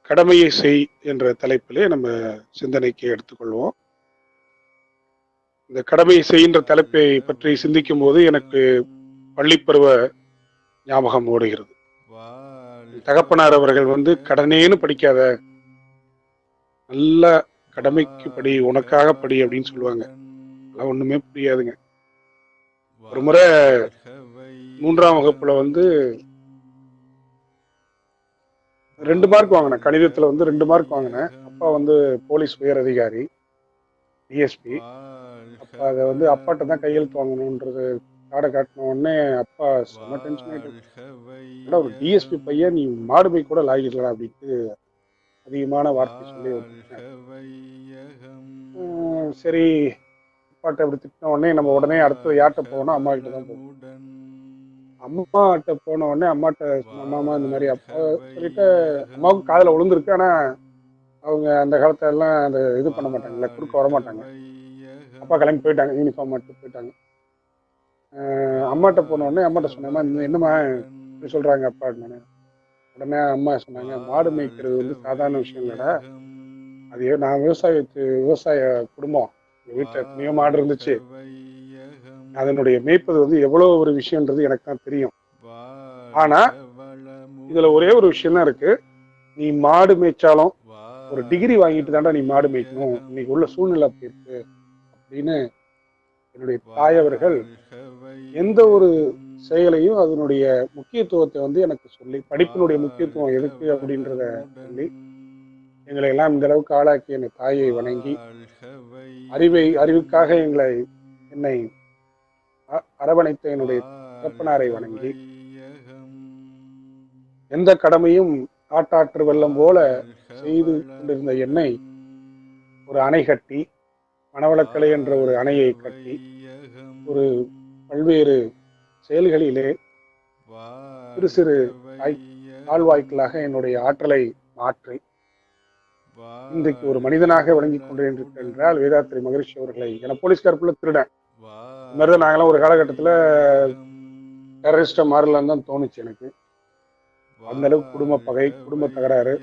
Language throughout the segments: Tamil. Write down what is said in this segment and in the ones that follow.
கடமையை செய் என்ற தலைப்பிலே நம்ம சிந்தனைக்கு எடுத்துக்கொள்வோம். இந்த கடமையை செய்கின்ற தலைப்பை பற்றி சிந்திக்கும் போது எனக்கு பள்ளிப்பருவ ஞாபகம் ஓடுகிறது. தகப்பனார் அவர்கள் கடனேன்னு படிக்காத, நல்ல கடமைக்கு படி, உனக்காக படி அப்படின்னு சொல்லுவாங்க. அதெல்லாம் ஒண்ணுமே புரியாதுங்க. ஒரு முறை 3ஆம் வகுப்புல 2 மார்க் வாங்கினேன். கணிதத்துல 2 மார்க் வாங்கினேன். அப்பா போலீஸ் உயர் அதிகாரி, டிஎஸ்பி. அப்ப அதை அப்பாட்ட தான் கையெழுத்து வாங்கணும்ன்றது காடை காட்டின உடனே அப்பா செம்ம டென்ஷன் ஆயிட்டு, ஒரு டிஎஸ்பி பையன் நீ மாடு போய் கூட லாகிடலாம் அப்படின்ட்டு அதிகமான வார்த்தை சொல்லி சரி அப்பாட்ட அப்படி திட்டின உடனே நம்ம உடனே அடுத்தது யார்கிட்ட போகணும், அம்மா கிட்ட தான் போகணும். அம்மாட்ட போன உடனே அம்மாட்ட அம்மா இந்த மாதிரி அப்பா சொல்லிட்டு அம்மாவுக்கு காதில் விழுந்திருக்கு. ஆனா அவங்க அந்த காலத்துல எல்லாம் அந்த இது பண்ண மாட்டாங்கல்ல, குறுக்க வர மாட்டாங்க. அப்பா கிளம்பி போயிட்டாங்க, யூனிஃபார்ம் மட்டும் போயிட்டாங்க. அம்மாட்ட போன உடனே அம்மாட்ட சொன்னேன், என்னம்மா இப்படி சொல்றாங்க அப்பா. உடனே அம்மா சொன்னாங்க, மாடு மேய்க்கிறது சாதாரண விஷயம் இல்லடா. அது நான் விவசாய குடும்பம், வீட்டுல எத்தனையோ மாடு இருந்துச்சு. அதனுடைய மேய்ப்பது எவ்வளவு ஒரு விஷயம்ன்றது எனக்கு தான் தெரியும். ஆனா இதுல ஒரே ஒரு விஷயம் தான் இருக்கு. நீ மாடு மேய்ச்சாலும் ஒரு டிகிரி வாங்கிட்டு தாண்டா நீ மாடு மேய்க்கணும், இன்னைக்கு உள்ள சூழ்நிலை அப்படி இருக்கு அப்படின்னு என்னுடைய தாய் அவர்கள் எந்த ஒரு செயலையும் அதனுடைய முக்கியத்துவத்தை எனக்கு சொல்லி, படிப்பினுடைய முக்கியத்துவம் எதுக்கு அப்படின்றத சொல்லி எங்களை எல்லாம் இந்த அளவுக்கு ஆளாக்கி என் தாயை வணங்கி, அறிவுக்காக என்னை அரவணைத்த என்னுடைய தகப்பனாரை வணங்கி, எந்த கடமையும் காட்டாற்று வெள்ளம் போல செய்து கொண்டிருந்த என்னை ஒரு அணை கட்டி, மணவளக்கலை என்ற ஒரு அணையை கட்டி, ஒரு பல்வேறு செயல்களிலே சிறு சிறு ஆழ்வாய்க்களாக என்னுடைய ஆற்றலை மாற்றி இன்றைக்கு ஒரு மனிதனாக விளங்கிக் கொண்டிருக்கின்றால் வேதாத்திரி மகரிஷி அவர்களை, என போலீஸ்கார் புள்ள திருடன் இந்த மாதிரிதான் நாங்களாம் ஒரு காலகட்டத்துல டெரரிஸ்டா மாறலான்னு தான் தோணுச்சு எனக்கு. அந்த அளவுக்கு குடும்ப பகை, குடும்ப தகராறு,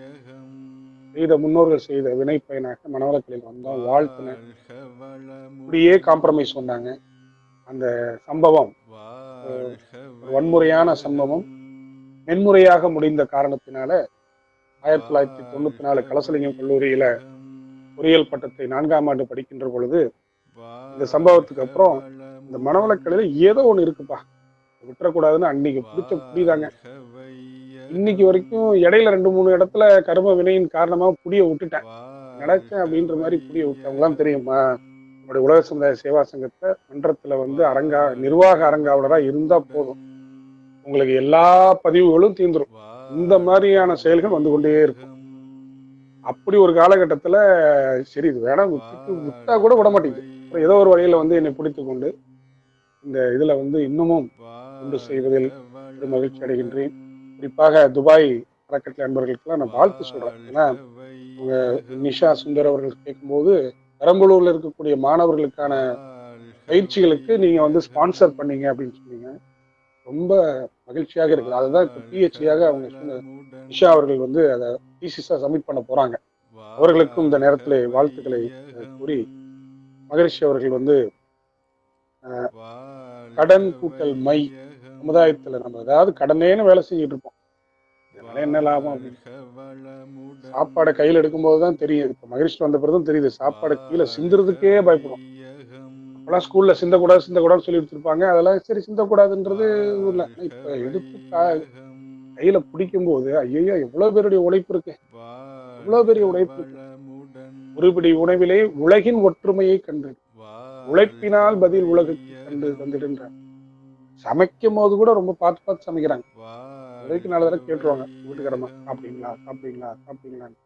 செய்த முன்னோர்கள் செய்த வினை பயனாக மனவளக்கலையில் வந்தோம், வாழ்த்தினேன். இப்படியே காம்ப்ரமைஸ் சொன்னாங்க. அந்த சம்பவம் வன்முறையான சம்பவம் மென்முறையாக முடிந்த காரணத்தினால 1994 கலசலிங்கம் கல்லூரியில பொறியியல் பட்டத்தை 4ஆம் ஆண்டு படிக்கின்ற பொழுது, இந்த சம்பவத்துக்கு அப்புறம் இந்த மனவளக்கலையில ஏதோ ஒண்ணு இருக்குப்பா, விட்டுறக்கூடாதுன்னு அன்னைக்கு பிடிச்ச புடிதாங்க. இன்னைக்கு வரைக்கும் இடையில 2-3 இடத்துல கர்ம வினையின் காரணமா புடிய விட்டுட்டேன், நினைச்சேன் அப்படின்ற மாதிரி புடிய விட்டவங்களாம் தெரியுமா. நம்முடைய உலக சமுதாய சேவா சங்கத்துல மன்றத்துல நிர்வாக அரங்காவலரா இருந்தா போதும், உங்களுக்கு எல்லா பதிவுகளும் தீர்ந்துடும். இந்த மாதிரியான செயல்கள் வந்து கொண்டே இருக்கும். அப்படி ஒரு காலகட்டத்துல சரி இது வேணாம், விட்டா கூட விட மாட்டேங்குது. அப்புறம் ஏதோ ஒரு வழியில என்னை பிடித்து கொண்டு இந்த இதுல இன்னமும் கொண்டு செய்வதில் ஒரு மகிழ்ச்சி அடைகின்றேன். குறிப்பாக துபாய் அறக்கட்டளை அன்பர்களுக்கெல்லாம் நான் வாழ்த்து சொல்றேன். ஏன்னா அவங்க நிஷா சுந்தர் அவர்கள் கேட்கும்போது, பெரம்பலூர்ல இருக்கக்கூடிய மாணவர்களுக்கான பயிற்சிகளுக்கு நீங்க ஸ்பான்சர் பண்ணீங்க அப்படின்னு சொன்னீங்க. ரொம்ப மகிழ்ச்சியாக இருக்குது. அதுதான் இப்ப பிஹெச்டியாக அவங்க நிஷா அவர்கள் அதை தீசிஸா சப்மிட் பண்ண போறாங்க. அவர்களுக்கும் இந்த நேரத்தில் வாழ்த்துக்களை கூறி, மகரிஷி அவர்கள் கடன் கூட்டல் மை சமுதாயத்துல நம்ம ஏதாவது கடனேன்னு வேலை செஞ்சுட்டு இருப்போம், இதனால என்ன லாபம் அப்படின்னு. சாப்பாடை கையில் எடுக்கும் போதுதான் தெரியும். இப்ப மகரிஷி வந்த பிறகும் தெரியுது, சாப்பாடை கீழே சிந்துறதுக்கே பயப்படும். அப்பெல்லாம் ஸ்கூல்ல சிந்தக்கூடாதுன்னு சொல்லி எடுத்திருப்பாங்க. அதெல்லாம் சரி சிந்தக்கூடாதுன்றது இல்லை. இப்ப எடுத்து கையில பிடிக்கும் போது ஐயோ எவ்வளவு பேருடைய உழைப்பு இருக்கு, எவ்வளவு பெரிய உழைப்பு இருக்கு. ஒருபடி உணவிலே உலகின் ஒற்றுமையை கண்டு, உழைப்பினால் பதில் உலகுக்கு கண்டு தந்துடுன்றாங்க. சமைக்கும் போது கூட ரொம்ப பார்த்து சமைக்கிறாங்க. வரைக்கும் 4 தடவை கேட்டுருவாங்க வீட்டுக்காரமா, சாப்பிட்டீங்களா சாப்பிட்டீங்களா சாப்பிட்டீங்களான்னு.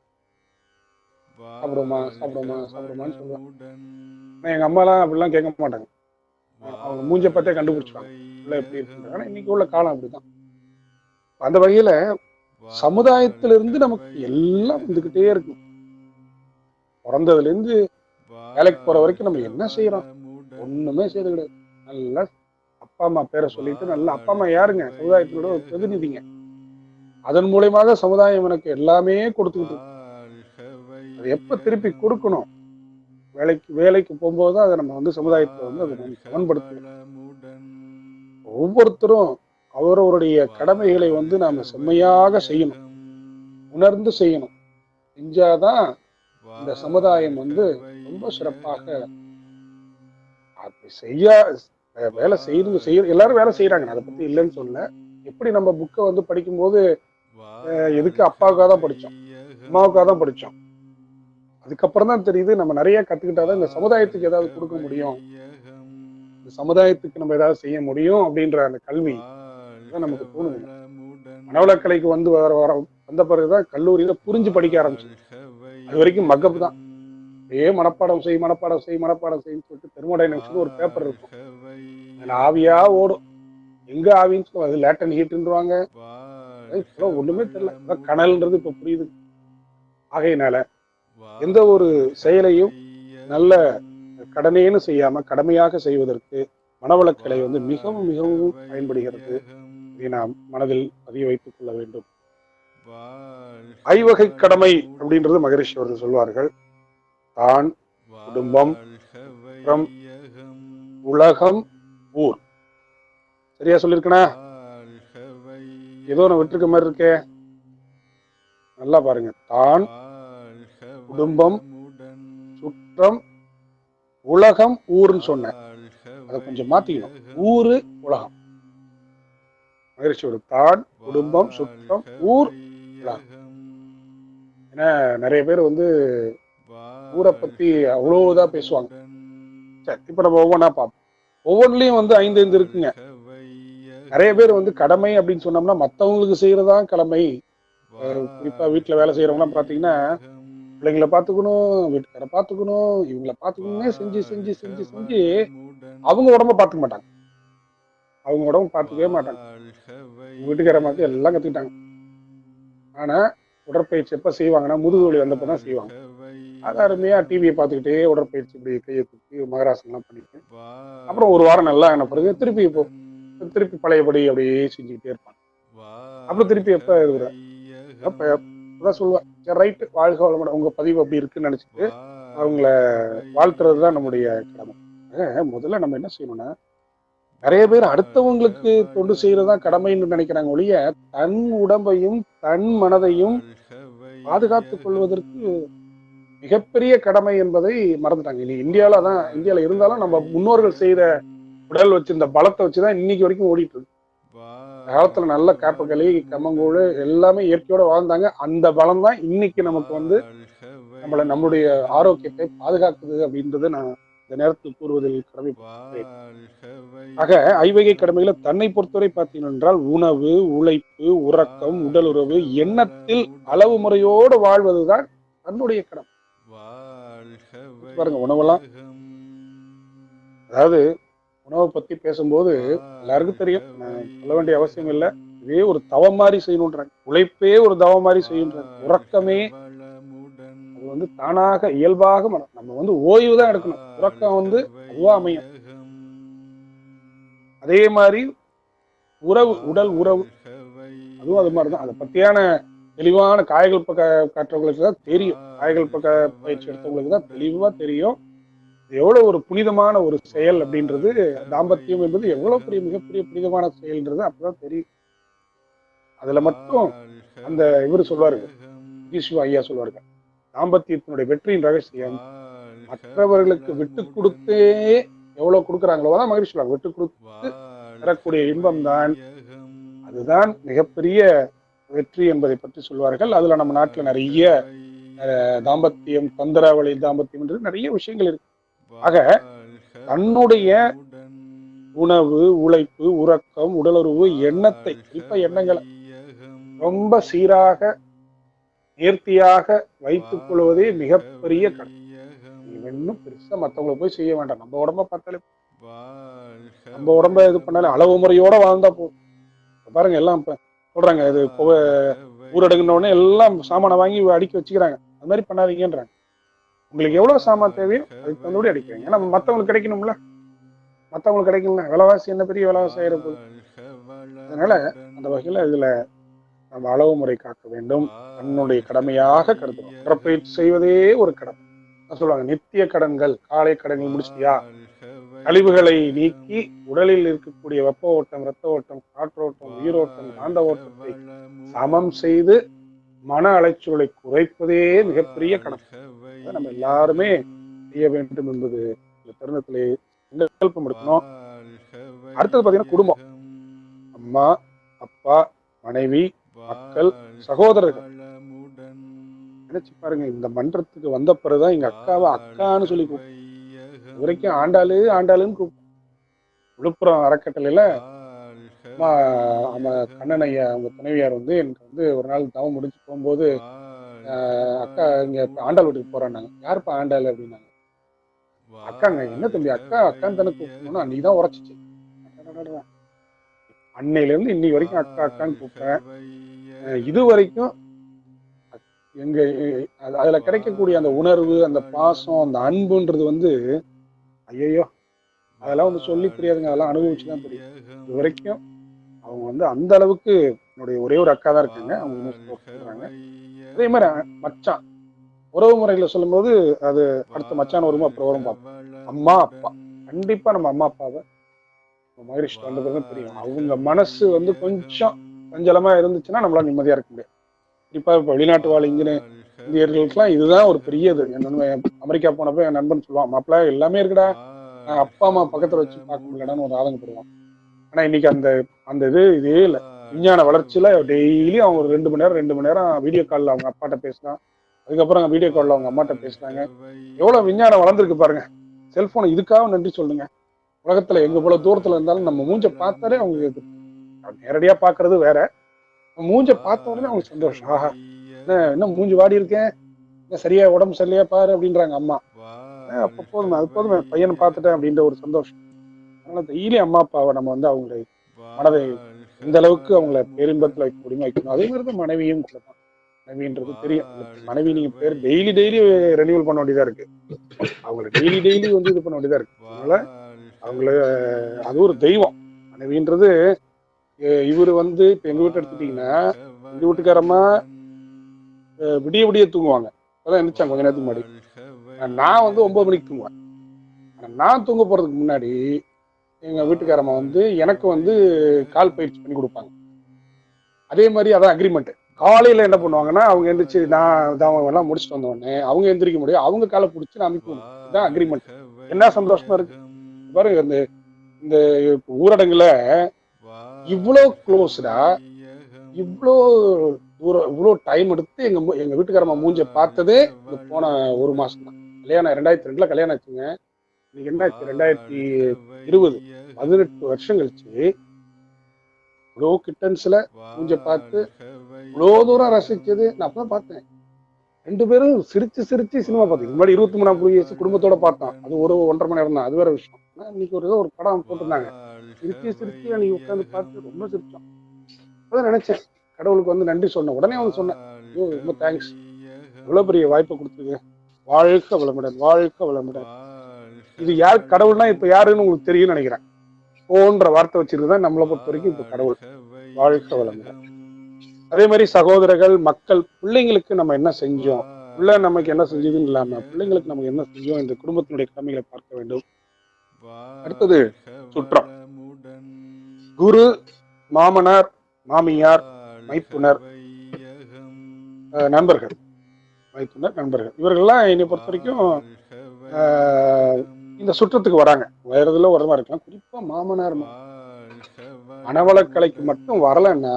சாப்பிடுமான்னு சொல்லுவாங்க. எங்க அம்மாலாம் அப்படிலாம் கேட்க மாட்டாங்க. அவங்க மூஞ்ச பார்த்தே கண்டுபிடிச்சுவாங்க உள்ள எப்படி இருக்குன்றாங்க. ஆனா இன்னைக்கு உள்ள காலம் அப்படிதான். அந்த வகையில சமுதாயத்திலிருந்து நமக்கு எல்லாம் வந்துகிட்டே இருக்கு. பிறந்ததுல இருந்து வேலைக்கு போற வரைக்கும் நம்ம என்ன செய்யறோம்? ஒண்ணுமே செய்யறது கிடையாது. நல்லா அப்பா அம்மா பேரை சொல்லிட்டு, நல்லா அப்பா அம்மா யாருங்க? சமுதாயத்தினோட ஒரு பிரதிநிதிங்க. அதன் மூலயமாக சமுதாயம் எனக்கு எல்லாமே கொடுத்துக்கிட்டு இருக்கு. அது எப்ப திருப்பி கொடுக்கணும்? வேலைக்கு போகும்போது அதை நம்ம வந்து சமுதாயத்தை வந்து அதை நம்ம சமன்படுத்தணும். ஒவ்வொருத்தரும் அவரவருடைய கடமைகளை வந்து நாம செம்மையாக செய்யணும், உணர்ந்து செய்யணும். செஞ்சாதான் இந்த சமுதாயம் வந்து ரொம்ப சிறப்பாக செய்ய வேலை செய்ய எல்லாரும் வேலை செய்யறாங்க. அதை பத்தி இல்லைன்னு சொல்ல. எப்படி நம்ம புக்கை வந்து படிக்கும்போது எதுக்கு அப்பாவுக்காக தான் படிச்சோம், அம்மாவுக்காக தான் படிச்சோம். அதுக்கப்புறம் தான் தெரியுது நம்ம நிறைய கத்துக்கிட்டாதான் இந்த சமுதாயத்துக்கு ஏதாவது கொடுக்க முடியும், இந்த சமுதாயத்துக்கு நம்ம ஏதாவது செய்ய முடியும் அப்படின்ற அந்த கல்வி தான் நமக்கு தோணுது. மனவளக்கலைக்கு வந்து வந்த பிறகுதான் கல்லூரியில புரிஞ்சு படிக்க ஆரம்பிச்சு. அது வரைக்கும் மக்கப்பு தான். மனப்பாடம் செய்யுன்னு சொல்லிட்டு தெர்மோடைனமிக்ஸ் ஒரு பேப்பர் இருக்கும். அதுல ஆவியா ஓடும். எங்க ஆவின்னு சொல்லுவாங்க, அது லேட்டன் ஹீட்ன்றாங்க. ஒண்ணுமே தெரியல. கனல்ன்றது இப்ப புரியுது. ஆகையினால எந்த ஒரு செயலையும் நல்ல கடனேன்னு செய்யாம கடமையாக செய்வதற்கு மனவளக்கலை வந்து மிகவும் மிகவும் பயன்படுகிறது. இதை நாம் மனதில் பதிய வைத்துக் கொள்ள வேண்டும். ஐவகை கடமை அப்படின்றது மகரிஷி அவர்கள் சொல்வார்கள். தான், குடும்பம், உலகம், ஊர். சரியா சொல்லிருக்கனா? ஏதோ நான் விட்டுருக்க மாதிரி இருக்கே. நல்லா பாருங்க. தான், குடும்பம், சுற்றம், உலகம், ஊர்ன்னு சொன்னேன். அதை கொஞ்சம் மாத்திக்கணும். ஊரு, உலகம். மகிழ்ச்சியோட தான், குடும்பம், சுற்றம், ஊர், உலகம். ஏன்னா நிறைய பேர் வந்து ஊரை பத்தி அவ்வளவுதான் பேசுவாங்க. சரி, இப்ப நம்ம ஒவ்வொன்றா பார்ப்போம். ஒவ்வொன்றுலயும் வந்து 5 இருக்குங்க. நிறைய பேர் வந்து கடமை அப்படின்னு சொன்னோம்னா மற்றவங்களுக்கு செய்யறதான் கடமை. குறிப்பா வீட்டுல வேலை செய்யறவங்கலாம் பாத்தீங்கன்னா, பிள்ளைங்களை பாத்துக்கணும், வீட்டுக்கார பாத்துக்கணும், இவங்களை பாத்துக்கணும்னே செஞ்சு செஞ்சு செஞ்சு செஞ்சு அவங்க உடம்ப பாத்துக்க மாட்டாங்க. அவங்க உடம்பு பாத்துக்கவே மாட்டாங்க. வீட்டுக்கார மாதிரி எல்லாம் கத்துக்கிட்டாங்க. ஆனா உடற்பயிற்சி எப்ப செய்வாங்கன்னா முதுகு வலி வந்தப்பதான் செய்வாங்க. அது அருமையா டிவியை பார்த்துக்கிட்டே உடற்பயிற்சி இப்படி கையை தூக்கி மகராசனம்லாம் பண்ணிட்டு அப்புறம் ஒரு வாரம் நல்லா ஆன பிறகு திருப்பி பழையபடி அப்படியே செஞ்சுக்கிட்டே இருப்பாங்க. அப்புறம் திருப்பி எப்ப இருக்கிற சொல்லுவேன், சரி ரைட்டு, வாழ்க வளமுடன், உங்க பதிவு அப்படி இருக்குன்னு நினைச்சிட்டு அவங்கள வாழ்த்துறதுதான் நம்முடைய கடமை. முதல்ல நம்ம என்ன செய்யணும்னா, நிறைய பேர் அடுத்தவங்களுக்கு தொண்டு செய்யறதுதான் கடமைன்னு நினைக்கிறாங்க ஒழிய தன் உடம்பையும் தன் மனதையும் பாதுகாத்துக் கொள்வதற்கு மிகப்பெரிய கடமை என்பதை மறந்துட்டாங்க. இனி இந்தியால இருந்தாலும் நம்ம முன்னோர்கள் செய்த உடல் வச்சிருந்த பலத்தை வச்சுதான் இன்னைக்கு வரைக்கும் ஓடிட்டு இருக்கு. காலத்துல நல்ல காப்பகளி, கம்மங்கூழ் எல்லாமே இயற்கையோட வாழ்ந்தாங்க. அந்த பலம் தான் இன்னைக்கு நமக்கு வந்து நம்மளுடைய ஆரோக்கியத்தை பாதுகாக்குது அப்படின்றது நான் இந்த நேரத்தில் கூறுவதில் கடமைப்பட்டேன். ஆக ஐவகை கடமைகளை தன்னை பொறுத்தவரை பார்த்தீங்கன்னா என்றால் உணவு, உழைப்பு, உறக்கம், உடலுறவு, எண்ணத்தில் அளவு முறையோடு வாழ்வதுதான் தன்னுடைய கடமை. பாருங்க, உணவெல்லாம், அதாவது உணவை பத்தி பேசும்போது எல்லாருக்கும் தெரியும், சொல்ல வேண்டிய அவசியம் இல்லை. இதே ஒரு தவம் மாதிரி செய்யணுன்றாங்க. உழைப்பே ஒரு தவம் மாதிரி செய்யணுன்றாங்க. உறக்கமே அது வந்து தானாக இயல்பாக நம்ம வந்து ஓய்வு தான் எடுக்கணும். உறக்கம் வந்து அதுவா அமையும். அதே மாதிரி உறவு, உடல் உறவு அதுவும் அது மாதிரிதான். அதை பத்தியான தெளிவான காய்கள் காட்டுறவங்களுக்கு தான் தெரியும். காய்கள் பயிற்சி எடுத்தவங்களுக்கு தான் தெளிவா தெரியும் எவ்வளவு ஒரு புனிதமான ஒரு செயல் அப்படின்றது. தாம்பத்தியம் என்பது எவ்வளவு மிகப்பெரிய புனிதமான செயல்ன்றது அப்பதான் தெரியும். அதுல மட்டும் அந்த இவர் சொல்வாரு, ஜீசுவா ஐயா சொல்வார்கள், தாம்பத்தியத்தினுடைய வெற்றியின் ரகசியம் மற்றவர்களுக்கு விட்டு கொடுத்தே எவ்வளவு கொடுக்குறாங்களோ அதான் மகிழ்ச்சி சொல்லுவாங்க. விட்டு கொடுத்து தரக்கூடிய இன்பம் தான், அதுதான் மிகப்பெரிய வெற்றி என்பதை பற்றி சொல்வார்கள். அதுல நம்ம நாட்டுல நிறைய தாம்பத்தியம், தந்திராவளி தாம்பத்தியம் என்று நிறைய விஷயங்கள் இருக்கு. ஆக தன்னுடைய உணவு, உழைப்பு, உறக்கம், உடலுறவு, எண்ணத்தை, குறிப்பா எண்ணங்களை ரொம்ப சீராக நேர்த்தியாக வைத்துக் கொள்வதே மிகப்பெரிய கடமை. இன்னும் பெருசா மற்றவங்களை போய் செய்ய வேண்டாம். நம்ம உடம்ப பார்த்தாலே, நம்ம உடம்ப இது பண்ணாலே அளவு முறையோட வாழ்ந்தா போதும். பாருங்க, எல்லாம் சொல்றாங்க, இது ஊரடங்குன உடனே எல்லாம் சாமானை வாங்கி அடுக்கி வச்சுக்கிறாங்க. அது மாதிரி பண்ணாதீங்கன்றாங்க. உங்களுக்கு எவ்வளவு சாமான் தேவையோ அதுக்கு தகுந்தபடி அடிக்கிறீங்க. ஏன்னா மற்றவங்களுக்கு கிடைக்கணும்ல, விலைவாசி என்ன பெரிய விலைவாசி ஆயிட போகுது. அதனால அந்த வகையில இதுல நம்ம அளவு முறை காக்க வேண்டும், தன்னுடைய கடமையாக கருதுவோம். உடற்பயிற்சி செய்வதே ஒரு கடன். சொல்லுவாங்க நித்திய கடன்கள். காலை கடன்கள் முடிச்சிட்டியா, கழிவுகளை நீக்கி உடலில் இருக்கக்கூடிய வெப்ப ஓட்டம், இரத்த ஓட்டம், காற்றோட்டம், உயிரோட்டம், காந்த ஓட்டத்தை சமம் செய்து மன அலைச்சலை குறைப்பதே மிகப்பெரிய கணக்கு. நம்ம எல்லாருமே செய்ய வேண்டும் என்பது இந்த தருணத்திலே சங்கல்பம் எடுக்கணும். அடுத்தது பாத்தீங்கன்னா குடும்பம். அம்மா, அப்பா, மனைவி, மக்கள், சகோதரர்கள். நினைச்சு பாருங்க, இந்த மன்றத்துக்கு வந்த பிறகுதான் எங்க அக்காவை அக்கான்னு சொல்லி கூப்பிட்டு, இது வரைக்கும் ஆண்டாளு ஆண்டாளுன்னு கூப்பிட்டு. விழுப்புரம் அறக்கட்டளையில கண்ணன் ஐயா அவங்க துணைவியார் எனக்கு ஒரு நாள் தவம் முடிச்சு போகும்போது, அக்கா இங்க ஆண்டாள் வீட்டுக்கு போறான்னாங்க. யாருப்பா ஆண்டாள் அப்படின்னாங்க. அக்காங்க. என்ன தம்பி அக்கா அக்கான்னு தானே கூப்பிடணும்னா அன்னைக்குதான் உரைச்சிச்சு. அன்னையில இருந்து இன்னைக்கு வரைக்கும் அக்கா அக்கான்னு கூப்பிட்டேன். இது வரைக்கும் எங்க அதுல கிடைக்கக்கூடிய அந்த உணர்வு, அந்த பாசம், அந்த அன்புன்றது ஐயோ அதெல்லாம் சொல்லி தெரியாதுங்க. அதெல்லாம் அனுபவிச்சுதான் தெரியும். இது வரைக்கும் அவங்க அந்த அளவுக்கு என்னுடைய ஒரே ஒரு அக்கா தான் இருக்காங்க. அவங்க சொல்றாங்க. அதே மாதிரி மச்சான் உறவு முறைகளை சொல்லும் போது அது அடுத்த மச்சான் வருமா அப்புறம் வரும் பார்ப்போம். அம்மா அப்பா, கண்டிப்பா நம்ம அம்மா அப்பாவை மகரிஷி வந்த பிறகு தெரியும். அவங்க மனசு கொஞ்சம் சஞ்சலமா இருந்துச்சுன்னா நம்மளால நிம்மதியா இருக்க முடியாது. குறிப்பா இப்ப வெளிநாட்டு வாழ் இந்தியர்களுக்கெல்லாம் இதுதான் ஒரு பெரிய இது. அமெரிக்கா போனப்ப என் நண்பன் சொல்லுவான், மாப்பிள்ள எல்லாமே இருக்குடா, அப்பா அம்மா பக்கத்துல வச்சு பார்க்க முடியலன்னு ஒரு ஆதங்கப்படுவான். ஆனா இன்னைக்கு அந்த இதே இல்லை. விஞ்ஞான வளர்ச்சியில டெய்லி அவங்க ஒரு 2 மணி நேரம் வீடியோ கால்ல அவங்க அப்பாட்ட பேசினா, அதுக்கப்புறம் வீடியோ கால்ல அவங்க அம்மாட்ட பேசினாங்க. எவ்வளவு விஞ்ஞானம் வளர்ந்துருக்கு பாருங்க. செல்போன் இதுக்காக நன்றி சொல்லுங்க. உலகத்துல எங்க போல தூரத்துல இருந்தாலும் நம்ம மூஞ்ச பார்த்தாலே அவங்களுக்கு நேரடியா பாக்குறது வேற, மூஞ்ச பார்த்த உடனே அவங்க சந்தோஷம். ஆஹா இன்னும் மூஞ்சி வாடி இருக்கேன், சரியா உடம்பு சரியா பாரு அப்படின்றாங்க அம்மா. அப்ப போதுமே, அது போதுமே, பையனை பார்த்துட்டேன் அப்படின்ற ஒரு சந்தோஷம். அதனால டெய்லி அம்மா அப்பாவை நம்ம அவங்களுடைய மனதை எந்த அளவுக்கு அவங்கள பேரின்பத்துல வைக்க முடியுமோ வைக்கணும். அதே மாதிரி தான் மனைவியும் கொடுப்பான். மனைவின்றது தெரியும். மனைவி நீங்க பேர் டெய்லி ரெனியூவல் பண்ண வேண்டியதா இருக்கு. அவங்களை டெய்லி இது பண்ண வேண்டியதா இருக்கு. அதனால அவங்கள அது ஒரு தெய்வம். மனைவின்றது இவரு இப்ப எங்க வீட்டை எடுத்துட்டீங்கன்னா, எங்க வீட்டுக்காரம்மா விடிய தூங்குவாங்க. அதான் எந்திரிச்சாங்க கொஞ்ச நேரத்துக்கு முன்னாடி. நான் 9 மணிக்கு தூங்குவேன். ஆனா நான் தூங்க போறதுக்கு முன்னாடி எங்க வீட்டுக்காரம்மா எனக்கு கால் பயிற்சி பண்ணி கொடுப்பாங்க. அதே மாதிரி அதான் அக்ரிமெண்ட். காலையில என்ன பண்ணுவாங்கன்னா, அவங்க எந்திரிச்சு நான் எல்லாம் முடிச்சுட்டு வந்த உடனே அவங்க எந்திரிக்க முடியும், அவங்க காலை பிடிச்சி நான் அமைக்கணும். இதுதான் அக்ரிமெண்ட். என்ன சந்தோஷமா இருக்கு பாருங்க. இந்த ஊரடங்குல இவ்வளோ க்ளோஸ்டா, இவ்வளோ தூரம், இவ்வளோ டைம் எடுத்து எங்க வீட்டுக்காரம்மா மூஞ்ச பார்த்ததே போன ஒரு மாசம் தான். கல்யாணம் 2002 கல்யாணம் ஆச்சுங்க. இன்னைக்கு என்ன ஆச்சு 2020, 18 வருஷம் கழிச்சு இவ்வளோ கிட்டன்ஸ்ல மூஞ்ச பார்த்து இவ்வளோ தூரம் ரசிச்சது நான் அப்பதான் பார்த்தேன். 2 பேரும் சிரிச்சு சினிமா பார்த்தீங்க. முன்னாடி 23ஆம் புலிகேசி குடும்பத்தோட பார்த்தோம். அது ஒரு 1.5 மணி நேரம் தான், அது வேற விஷயம். இன்னைக்கு ஒரு படம் போட்டிருந்தாங்க, சிரிச்சு அன்னைக்கு உட்காந்து பார்த்து ரொம்ப சிரிச்சோம். அதான் நினைச்சேன், கடவுளுக்கு நன்றி சொன்னேன். உடனே சொன்னேன், ஐயோ ரொம்ப தேங்க்ஸ், இவ்வளவு பெரிய வாய்ப்பை கொடுத்தது. வாழ்க வளமுடன், வாழ்க வளமுடன். இது யார் கடவுள்னா இப்ப யாருன்னு உங்களுக்கு தெரியும் நினைக்கிறேன். போன்ற வார்த்தை வச்சிருக்குதான் நம்மளை பொறுத்த வரைக்கும் இப்ப கடவுள். வாழ்க வளமுடன். அதே மாதிரி சகோதரர்கள், மக்கள், பிள்ளைங்களுக்கு நம்ம என்ன செஞ்சோம், பிள்ளை நமக்கு என்ன செஞ்சதுன்னு இல்லாம பிள்ளைங்களுக்கு நம்ம என்ன செஞ்சோம், இந்த குடும்பத்தினுடைய கடமைகளை பார்க்க வேண்டும். அடுத்தது சுற்றம். குரு, மாமனார், மாமியார், மைத்துனர், நண்பர்கள். இவர்கள்லாம் என்னை பொறுத்த வரைக்கும் இந்த சுற்றத்துக்கு வராங்க. வேற இதுல ஒரு மாதிரி இருக்கலாம். குறிப்பா மாமனார் மனவளக்கலைக்கு மட்டும் வரலன்னா,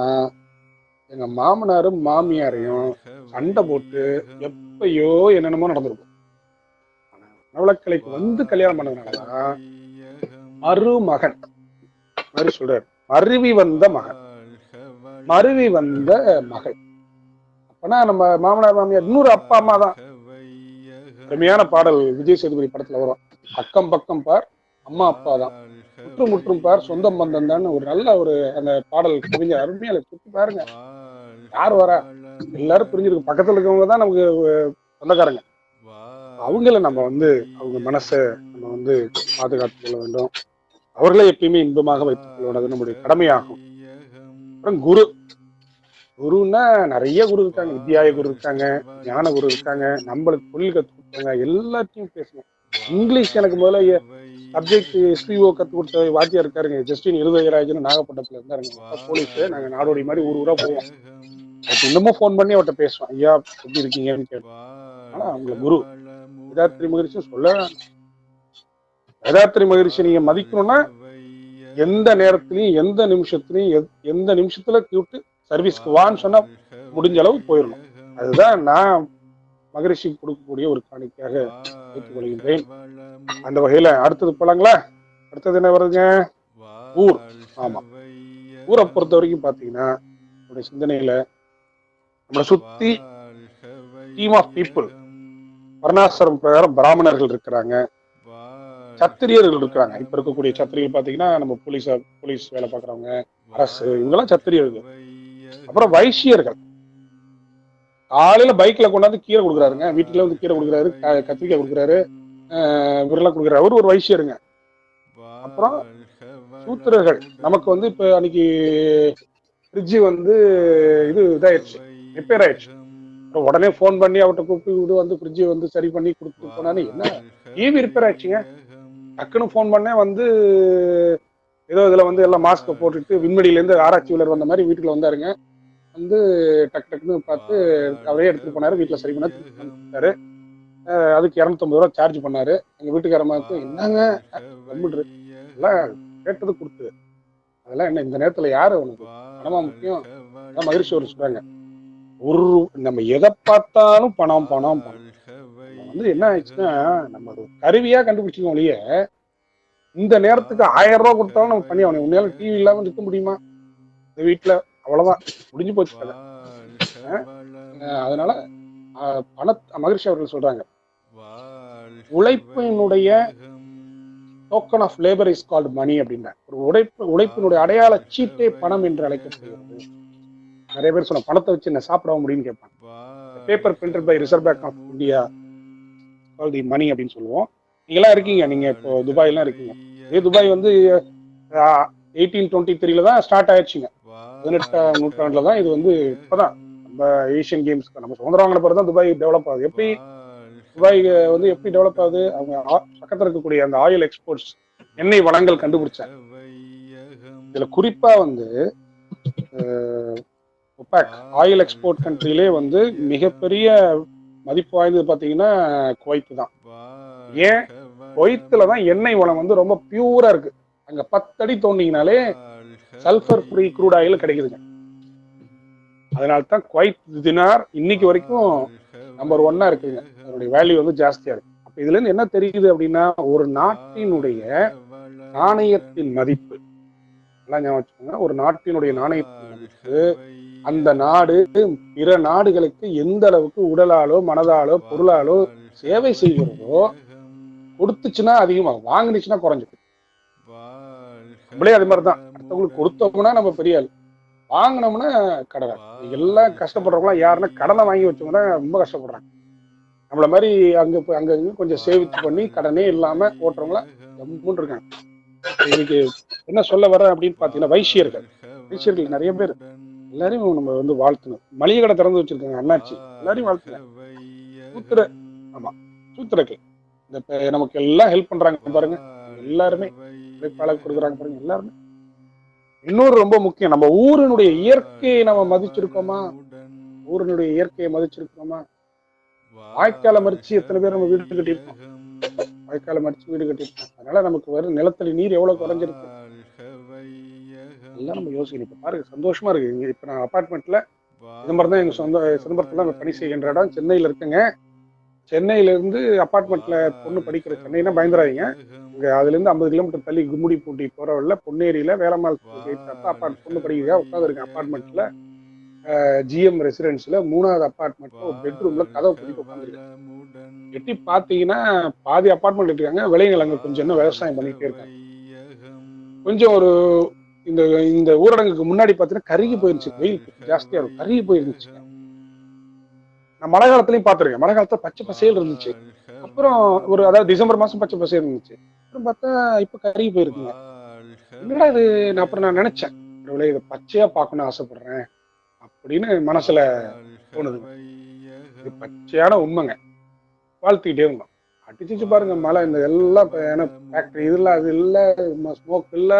எங்க மாமனாரும் மாமியாரையும் சண்டை போட்டு எப்பயோ என்னென்னமோ நடந்திருக்கும். மனவளக்கலைக்கு கல்யாணம் பண்ணதுனாலதான் மருமகன் மாதிரி சொல்றாரு. மருவி வந்த மகன், மருவி வந்த மகள். அப்பனா நம்ம மாமனார் மாமியார் இன்னொரு அப்பா அம்மா தான். அருமையான பாடல் விஜய் சேதுபதி படத்துல வரும், அக்கம் பக்கம் பார் அம்மா அப்பா தான், முற்றும் முற்றும் பார் சொந்தம் பந்தம் தான். ஒரு நல்ல அந்த பாடல் கவிஞர் அருமையா சுத்தி பாருங்க. யார் வரா, எல்லாரும் புரிஞ்சிருக்கு. பக்கத்துல இருக்கவங்க தான் நமக்கு சொந்தக்காரங்க. அவங்கள நம்ம அவங்க மனசை நம்ம பாதுகாத்துக் கொள்ள வேண்டும். அவர்களை எப்பயுமே இன்பமாக வைத்துக் கொள்வது நம்முடைய கடமையாகும். அப்புறம் குரு. குருன்னா நிறைய குரு இருக்காங்க. வித்யாய குரு இருக்காங்க, ஞான குரு இருக்காங்க, நம்மளுக்கு தொழில் கற்றுக் கொடுத்தாங்க, எல்லாத்தையும் பேசணும். இங்கிலீஷ் எனக்கு முதல்ல சப்ஜெக்ட் ஹிஸ்ட்ரியோ கற்றுக் கொடுத்த வாத்தியார் இருக்காருங்க, ஜஸ்டின் இருதயராஜன், நாகப்பட்டினத்துல இருந்தாருங்க. அப்பா போலீஸ், நாங்க நாடோடி மாதிரி ஊர் ஊரா போவோம். இன்னமும் ஃபோன் பண்ணி அவர்கிட்ட பேசுவோம், ஐயா எப்படி இருக்கீங்கன்னு கேட்போம். ஆனா அவங்கள குரு வேதாத்ரி மகரிஷி சொல்ல, வேதாத்ரி மகரிஷி நீங்க மதிக்கணும்னா எந்த நேரத்திலையும் எந்த நிமிஷத்துல கூப்பிட்டு சர்வீஸ்க்கு வான்னு சொன்னா முடிஞ்ச அளவு போயிடணும். அதுதான் நான் மகரிஷி கொடுக்கக்கூடிய ஒரு காணிக்கையாக ஏற்றுக்கொள்கின்றேன். அந்த வகையில அடுத்தது போலாங்களா? அடுத்தது என்ன வருதுங்க? ஊர். ஆமா, ஊரை பொறுத்த வரைக்கும் பாத்தீங்கன்னா நம்முடைய சிந்தனையில நம்மளை சுத்தி டீம் ஆஃப் பீப்புள், வர்ணாசிரமம் பிரகாரம் பிராமணர்கள் இருக்கிறாங்க, சத்திரியர்கள் இருக்கிறாங்க. இப்ப இருக்கக்கூடிய சத்திரியர்கள் பாத்தீங்கன்னா நம்ம போலீஸ் வேலை பாக்குறவங்க, அரசு, இவங்கெல்லாம் சத்திரியர்கள். அப்புறம் வைசியர்கள், காலையில பைக்ல கொண்டாந்து கீரை கொடுக்குறாருங்க, வீட்டுல வந்து கீரை கொடுக்குறாரு, கத்திரிக்காய் கொடுக்குறாரு, விரலாம் கொடுக்குறாரு, அவரு ஒரு வைசியருங்க. அப்புறம் சூத்திரர்கள், நமக்கு வந்து இப்ப அன்னைக்கு ஃப்ரிட்ஜ் வந்து இதாயிடுச்சு, ரிப்பேர் ஆயிடுச்சு, உடனே போன் பண்ணி அவர்கிட்ட கூப்பிட்டு வந்து ஃப்ரிட்ஜ் வந்து சரி பண்ணி கொடுத்துட்டு போனான்னு, என்ன டிவி ரிப்பேர் ஆயிடுச்சுங்க, டக்குன்னு போன் பண்ணேன் வந்து ஏதோ இதுல வந்து எல்லாம் மாஸ்கை போட்டுட்டு விண்வெளியில இருந்து ஆராய்ச்சி வீரர் வந்த மாதிரி வீட்டுல வந்தாருங்க. வந்து டக்குன்னு பார்த்து அவரே எடுத்துட்டு போனாரு, வீட்டுல சரி பண்ணாரு. அதுக்கு 250 ரூபா சார்ஜ் பண்ணாரு. எங்க வீட்டுக்காரமாக்கு என்னங்க எல்லாம் கேட்டது கொடுத்து, அதெல்லாம் என்ன இந்த நேரத்துல யாரு உனக்கு பணமா முக்கியம்? அதான் மகிழ்ச்சி ஒரு சொல்றாங்க, ஒரு நம்ம எதை பார்த்தாலும் பணம் பணம் பணம். வந்து என்ன ஆயிடுச்சுன்னா நம்ம ஒரு கருவியா கண்டுபிடிச்சிக்கோம் ஒழிய, இந்த நேரத்துக்கு 1000 ரூபாய் கொடுத்தாலும் நம்ம பண்ணி ஆகணும். உன்னால டிவி இல்லாம இருக்க முடியுமா இந்த வீட்டுல? அவ்வளவுதான், முடிஞ்சு போச்சு கதை. அதனால மகிழ்ச்சி அவர்கள் சொல்றாங்க, உழைப்பினுடைய token of labour is called money அப்படின்ற ஒரு உழைப்பினுடைய அடையாள சீட்டே பணம் என்று அழைக்கப்படுகிறது. நிறைய பேர் சொன்ன பணத்தை வச்சு என்ன சாப்பிட முடியும்னு கேட்பாங்க. Paper printed by Reserve Bank of India call the money அப்படின்னு சொல்லுவோம். நீங்களாம் இருக்கீங்க, நீங்க இப்போ துபாய்லாம் இருக்கீங்க. இதே துபாய் வந்து 1823 தான் ஸ்டார்ட் ஆயிடுச்சுங்க. 18ஆம் நூற்றாண்டுல தான் இது வந்து, இப்பதான் நம்ம ஏசியன் கேம்ஸ் நம்ம சுதந்திரம் வாங்கின பிறகு தான் துபாய் டெவலப் ஆகுது. எப்படி துபாய் வந்து எப்படி டெவலப் ஆகுது? அவங்க பக்கத்தில் இருக்கக்கூடிய அந்த ஆயில் எக்ஸ்போர்ட்ஸ், எண்ணெய் வளங்கள் கண்டுபிடிச்சாங்க. இதுல குறிப்பா வந்து ஒபாக் ஆயில் எக்ஸ்போர்ட் கண்ட்ரிலே வந்து மிகப்பெரிய மதிப்பு வாய்ந்தது பாத்தீங்கன்னா குவைத் தான். ஏன்? குவைத்துல தான் எண்ணெய் வளம் வந்து ரொம்ப பியூரா இருக்கு. அங்க 10 அடி தோண்டிங்கனாலே சல்பர் ஃப்ரீ க்ரூட் ஆயில் கிடைக்குதுங்க. அதனால்தான் குவைத் தினார் இன்னைக்கு வரைக்கும் நம்பர் 1 இருக்குங்க. அதனுடைய வேல்யூ வந்து ஜாஸ்தியா இருக்கு. அப்ப இதுல இருந்து என்ன தெரியுது அப்படின்னா, ஒரு நாட்டினுடைய நாணயத்தின் மதிப்பு, ஒரு நாட்டினுடைய நாணயத்தின் மதிப்பு அந்த நாடு பிற நாடுகளுக்கு எந்த அளவுக்கு உடலாலோ மனதாலோ பொருளாலோ சேவை செய்கிறதோ, கொடுத்துச்சுன்னா அதிகமாகும், வாங்கினுச்சுன்னா குறைஞ்சிடும். நம்மளே அது மாதிரிதான், அடுத்தவங்களுக்கு கொடுத்தோம்னா நம்ம பெரிய ஆள், வாங்கினோம்னா கடனை. எல்லாம் கஷ்டப்படுறவங்களாம் யாருன்னா கடனை வாங்கி வச்சவங்க தான் ரொம்ப கஷ்டப்படுறாங்க. நம்மள மாதிரி அங்க கொஞ்சம் சேவிச்சு பண்ணி கடனே இல்லாம ஓட்டுறவங்களாம் ரொம்ப இருக்காங்க. இன்னைக்கு என்ன சொல்ல வர அப்படின்னு பாத்தீங்கன்னா, வைசியர்கள் நிறைய பேர், எல்லாரையும் நம்ம வந்து வாழ்த்தணும். மளிகை கடை திறந்து வச்சிருக்காங்க அண்ணாச்சி, எல்லாரையும் வாழ்த்துங்க. சூத்திரர்கள் இந்த நமக்கு எல்லாம் ஹெல்ப் பண்றாங்க பாருங்க, எல்லாருமே உழைப்பாளர் கொடுக்குறாங்க பாருங்க, எல்லாருமே. இன்னொரு ரொம்ப முக்கியம், நம்ம ஊரினுடைய இயற்கையை நம்ம மதிச்சிருக்கோமா? ஊரினுடைய இயற்கையை மதிச்சிருக்கோமா? வாய்க்கால மறிச்சு எத்தனை பேர் நம்ம வீடு கட்டியிருக்கோம்? வாய்க்கால மறிச்சு வீடு கட்டியிருக்கோம். அதனால நமக்கு வரும் நிலத்தடி நீர் எவ்வளவு குறைஞ்சிருக்கு எல்லாம் நம்ம யோசிக்கணும். இப்ப பாருங்க, சந்தோஷமா இருக்கு. இப்ப நான் அபார்ட்மெண்ட்ல இது மாதிரிதான் எங்க சொந்த சிதம்பரத்துல பணி செய்கின்ற இடம் சென்னையில இருக்குங்க. சென்னையில இருந்து அபார்ட்மெண்ட்ல பொண்ணு படிக்கிற, சென்னைனா பயந்துராதீங்க, இங்க அதுல இருந்து 50 கிலோமீட்டர் தள்ளி கும்முடி பூண்டி போற வழியில பொன்னேரியில வேலம்மாள் பொண்ணு படிக்கிறா உட்காந்து இருக்கேன் அபார்ட்மெண்ட்ல. ஜிஎம் ரெசிடென்ஸ்ல 3வது அபார்ட்மெண்ட்ல ஒரு பெட்ரூம்ல கதவை பூட்டி உட்காந்துருக்கேன். எட்டி பாத்தீங்கன்னா பாதி அபார்ட்மெண்ட் இருக்காங்க, விளைநிலங்க கொஞ்சம் இன்னும் விவசாயம் பண்ணிட்டே இருக்காங்க. கொஞ்சம் ஒரு இந்த ஊரடங்குக்கு முன்னாடி பாத்தீங்கன்னா கருகி போயிருச்சு, வெயில் ஜாஸ்தியா இருக்கும், கருகி போயிருந்துச்சு. நான் மழை காலத்துலயும் பாத்துருக்கேன், மழை காலத்துல பச்சை பசேல் இருந்துச்சு. அப்புறம் அதாவது டிசம்பர் மாசம் பச்சை பசேல் இருந்துச்சு. அப்புறம் பார்த்தா இப்ப கருகி போயிருக்குங்க. என்னடா இது? அப்புறம் நான் நினைச்சேன், இதை பச்சையா பார்க்கணும்னு ஆசைப்படுறேன், அப்படின்னு மனசுல தோணுதுங்க. இது பச்சையான உண்மைங்க. வாழ்த்துக்கிட்டே இருந்தோம். அடிச்சிச்சு பாருங்க மழை. இந்த எல்லாம் ஃபேக்டரி இதுல அது இல்ல, ஸ்மோக் இல்ல,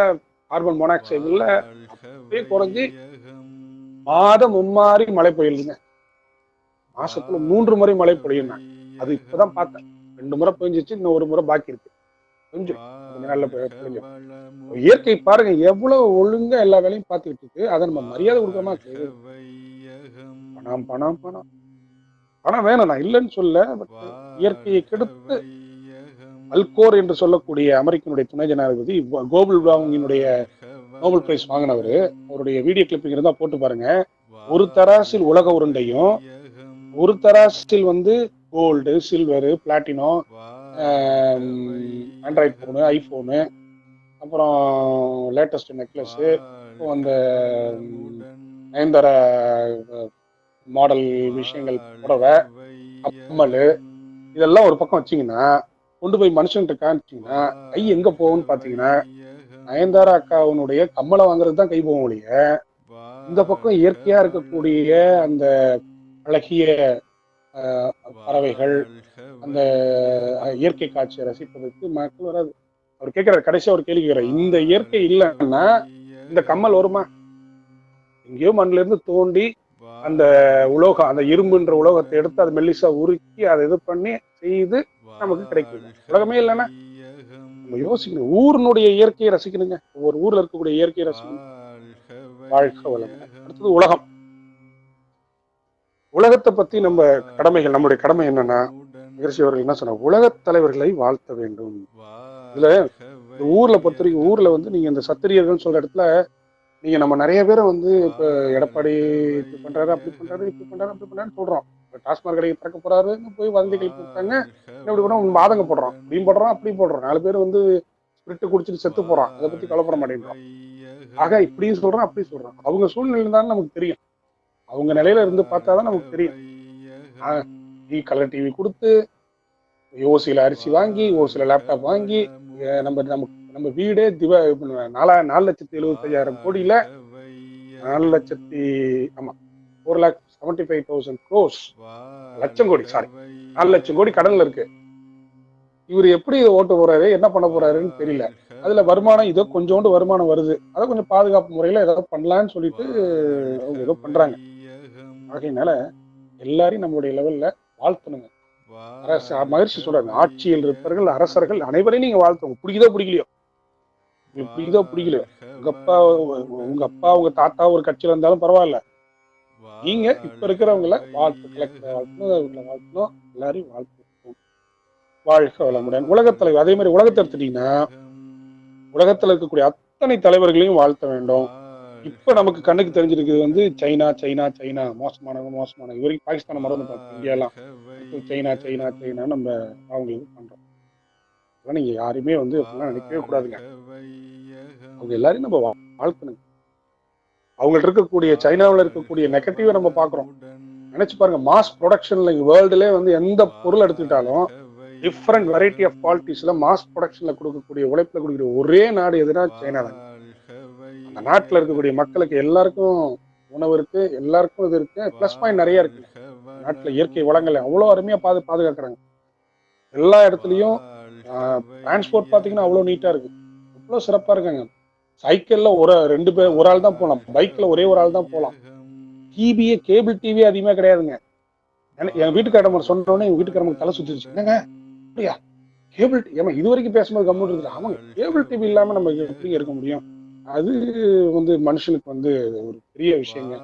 கார்பன் மோனாக்சைடு இல்ல, அப்படியே குறைஞ்சி மாதம் மும்மாறி மழை பெய்யுதுங்க. மாசத்துல 3 முறை மழை பொழியும். அது இப்பதான் பார்த்தேன். 2 முறை பெஞ்சிச்சு, இன்னும் 1 முறை பாக்கி இருக்கு. கொஞ்சம் நல்ல பொழியும். இயற்கை பாருங்க எவ்வளவு ஒழுங்கா எல்லா வேலையும் பார்த்துக்கிட்டு இருக்கு. அதை நம்ம மரியாதை கொடுக்கறோமா? பணம் பணம் பணம் பணம் வேணும், நான் இல்லைன்னு சொல்ல. பட் இயற்கையை கெடுத்து அல்கோர் என்று சொல்லக்கூடிய அமெரிக்கனுடைய துணை ஜனாதிபதி கோபல் வார்மிங்கினுடைய நோபல் பிரைஸ் வாங்கினவர், அவருடைய வீடியோ கிளிப்பிங் இருந்தா போட்டு பாருங்க. ஒரு தராசில் உலக உருண்டையும், ஒரு தராசில் வந்து gold, silver, பிளாட்டினோ, Android phone, iPhone, அப்புறம் லேட்டஸ்ட் நெக்லஸ், இப்போ அந்த நயன்தார மாடல் விஷயங்கள், புடவை, கம்மல், இதெல்லாம் ஒரு பக்கம் வச்சிங்கன்னா, கொண்டு போய் மனுஷன்கிட்ட காமிச்சிங்கன்னா கை எங்க போகும்னு பார்த்தீங்கன்னா, நயன்தாரா அக்காவுடைய கம்மலை வாங்குறது தான் கை போகும் ஒழிய, இந்த பக்கம் இயற்கையா இருக்கக்கூடிய அந்த அழகிய பறவைகள், அந்த இயற்கை காட்சியை ரசிப்பதற்கு மக்கள் வராது. அவர் கேட்கிறார், கடைசியா ஒரு கேள்வி கேட்கிறார், இந்த இயற்கை இல்லைன்னா இந்த கம்மல் வருமா? எங்கேயோ மண்ணில இருந்து தோண்டி அந்த உலோகம், அந்த இரும்புன்ற உலோகத்தை எடுத்து அதை மெல்லிசா உருக்கி அதை இது பண்ணி செய்து நமக்கு கிடைக்குது. உலகமே இல்லைன்னா நம்ம யோசிக்கணும். ஊரினுடைய இயற்கையை ரசிக்கணுங்க. ஒவ்வொரு ஊர்ல இருக்கக்கூடிய இயற்கையை ரசிக்கணும். வாழ்க்கை வளம். அடுத்தது உலகம். உலகத்தை பத்தி நம்ம கடமைகள், நம்முடைய கடமை என்னன்னா, நிகழ்ச்சி அவர்கள் என்ன சொன்னாங்க, உலகத் தலைவர்களை வாழ்த்த வேண்டும். இதுல ஊர்ல பொறுத்த வரைக்கும், ஊர்ல வந்து நீங்க இந்த சத்திரியர்கள் சொல்ற இடத்துல நீங்க நம்ம நிறைய பேரை வந்து இப்ப எடப்பாடி இப்படி பண்றாரு, அப்படி பண்றாரு, இப்படி பண்றாரு, அப்படி பண்றாருன்னு சொல்றோம். டாஸ்மாக் கடையை திறக்க போறாருன்னு போய் வதந்திகள் கொடுத்தாங்க, இப்படி கூட வாதங்க போடுறோம், இப்படியும் போடுறோம், அப்படியும் போடுறோம். 4 பேர் வந்து ஸ்பிரிட்டு குடிச்சிட்டு செத்து போறான், அதை பத்தி கவலைப்பட மாட்டேங்கிறோம். ஆக இப்படியும் சொல்றோம், அப்படியும் சொல்றோம். அவங்க சூழ்நிலை இருந்தாலும் நமக்கு தெரியும், அவங்க நிலையில இருந்து பார்த்தாதான் நமக்கு தெரியும். கலர் டிவி கொடுத்து, ஓசியில அரிசி வாங்கி, ஓசியில லேப்டாப் வாங்கி, நம்ம வீடே 4,75,000 கோடியில 4,75,000 crores, லட்சம் கோடி, சாரி 4 லட்சம் கோடி கடன்ல இருக்கு. இவர் எப்படி ஓட்டு போறாரு, என்ன பண்ண போறாருன்னு தெரியல. அதுல வருமானம் இதோ கொஞ்சோண்டு வருமானம் வருது, அதை கொஞ்சம் பாதுகாப்பு முறையில ஏதாவது பண்ணலான்னு சொல்லிட்டு அவங்க ஏதோ பண்றாங்க. ஆகையினால எல்லாரையும் நம்மளுடைய லெவல்ல வாழ்த்தணுங்க. மகிழ்ச்சி சொல்றாங்க, ஆட்சியில் இருப்பவர்கள், அரசர்கள் அனைவரையும் நீங்க வாழ்த்துங்க. பிடிக்குதோ பிடிக்கலையோ, உங்களுக்கு பிடிக்குதோ பிடிக்கலையோ, உங்க அப்பா உங்க தாத்தா ஒரு கட்சியில இருந்தாலும் பரவாயில்ல, நீங்க இப்ப இருக்கிறவங்கள வாழ்த்தணும், எல்லாரையும் வாழ்த்தணும். வாழ்க வளமுடன். உலகத் தலைவர், அதே மாதிரி உலகத்தை எடுத்துட்டீங்கன்னா, உலகத்துல இருக்கக்கூடிய அத்தனை தலைவர்களையும் வாழ்த்த வேண்டும். இப்ப நமக்கு கண்ணுக்கு தெரிஞ்சிருக்குது வந்து சைனா சைனா சைனா மோசமானவங்க. இவரைக்கும் பாகிஸ்தானை மறந்து பார்த்தோம், இந்தியாலாம் சைனா சைனா சைனா நம்ம அவங்களுக்கு பண்றோம். அதெல்லாம் நீங்க யாருமே வந்து அப்படிலாம் நினைக்கவே கூடாதுங்க. அவங்க எல்லாரையும் நம்ம வாழ்த்தணுங்க. அவங்கள்ட்ட இருக்கக்கூடிய, சைனாவில் இருக்கக்கூடிய நெகட்டிவை நம்ம பாக்குறோம். நினைச்சு பாருங்க, மாஸ் ப்ரொடக்ஷன்ல வேர்ல்டுல வந்து எந்த பொருள் எடுத்துக்கிட்டாலும் டிஃப்ரெண்ட் வெரைட்டி ஆஃப் குவாலிட்டிஸ்ல மாஸ் ப்ரொடக்ஷன்ல கொடுக்கக்கூடிய, உழைப்புல கொடுக்கக்கூடிய ஒரே நாடு எதுனா சைனா தான். அந்த நாட்டுல இருக்கக்கூடிய மக்களுக்கு எல்லாருக்கும் உணவு இருக்கு, எல்லாருக்கும் இது இருக்கு. பிளஸ் பாயிண்ட் நிறைய இருக்கு. நாட்டுல இயற்கை வளங்களை அவ்வளவு அருமையா பாதுகாக்கிறாங்க. எல்லா இடத்துலயும் டிரான்ஸ்போர்ட் பாத்தீங்கன்னா அவ்வளவு நீட்டா இருக்கு, அவ்வளவு சிறப்பா இருக்காங்க. சைக்கிள்ல ஒரு ஆள் தான் போகலாம், பைக்ல ஒரே ஒரு ஆள் தான் போகலாம். டிவியே, கேபிள் டிவியே அதிகமா கிடையாதுங்க. என் வீட்டுக்காரர் சொன்னோடனே எங்க வீட்டுக்காரங்க தலை சுத்திடுச்சு. என்னங்க அப்படியா, கேபிள் ஏமா இது வரைக்கும் பேசும்போது கம்ப்யூட்டர் இருக்கு, ஆமாங்க கேபிள் டிவி இல்லாம நம்ம எப்படி இருக்க முடியும், அது வந்து மனுஷனுக்கு வந்து ஒரு பெரிய விஷயங்க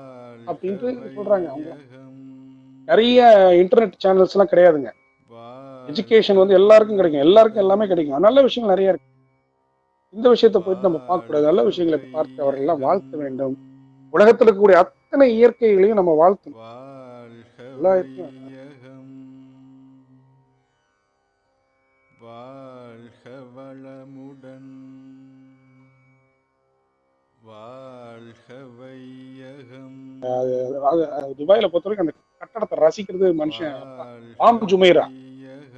அப்படின்ட்டு சொல்றாங்க. அவங்க நிறைய இன்டர்நெட் சேனல்ஸ் எல்லாம் கிடையாதுங்க. எஜுகேஷன் வந்து எல்லாருக்கும் கிடைக்கும், எல்லாருக்கும் எல்லாமே கிடைக்கும். நல்ல விஷயங்கள் நிறைய இருக்கு. இந்த விஷயத்தை போயிட்டு நம்ம பார்க்க கூடாது. நல்ல விஷயங்களை பார்த்து அவர்கள் எல்லாம் வாழ்த்த வேண்டும். உலகத்தில் இருக்கக்கூடிய அத்தனை இயற்கைகளையும் நம்ம வாழ்த்தணும். எல்லா இயற்கையும் துபாயில பொறுத்த வரைக்கும் அந்த கட்டடத்தை ரசிக்கிறது மனுஷன். பாம் ஜுமைரா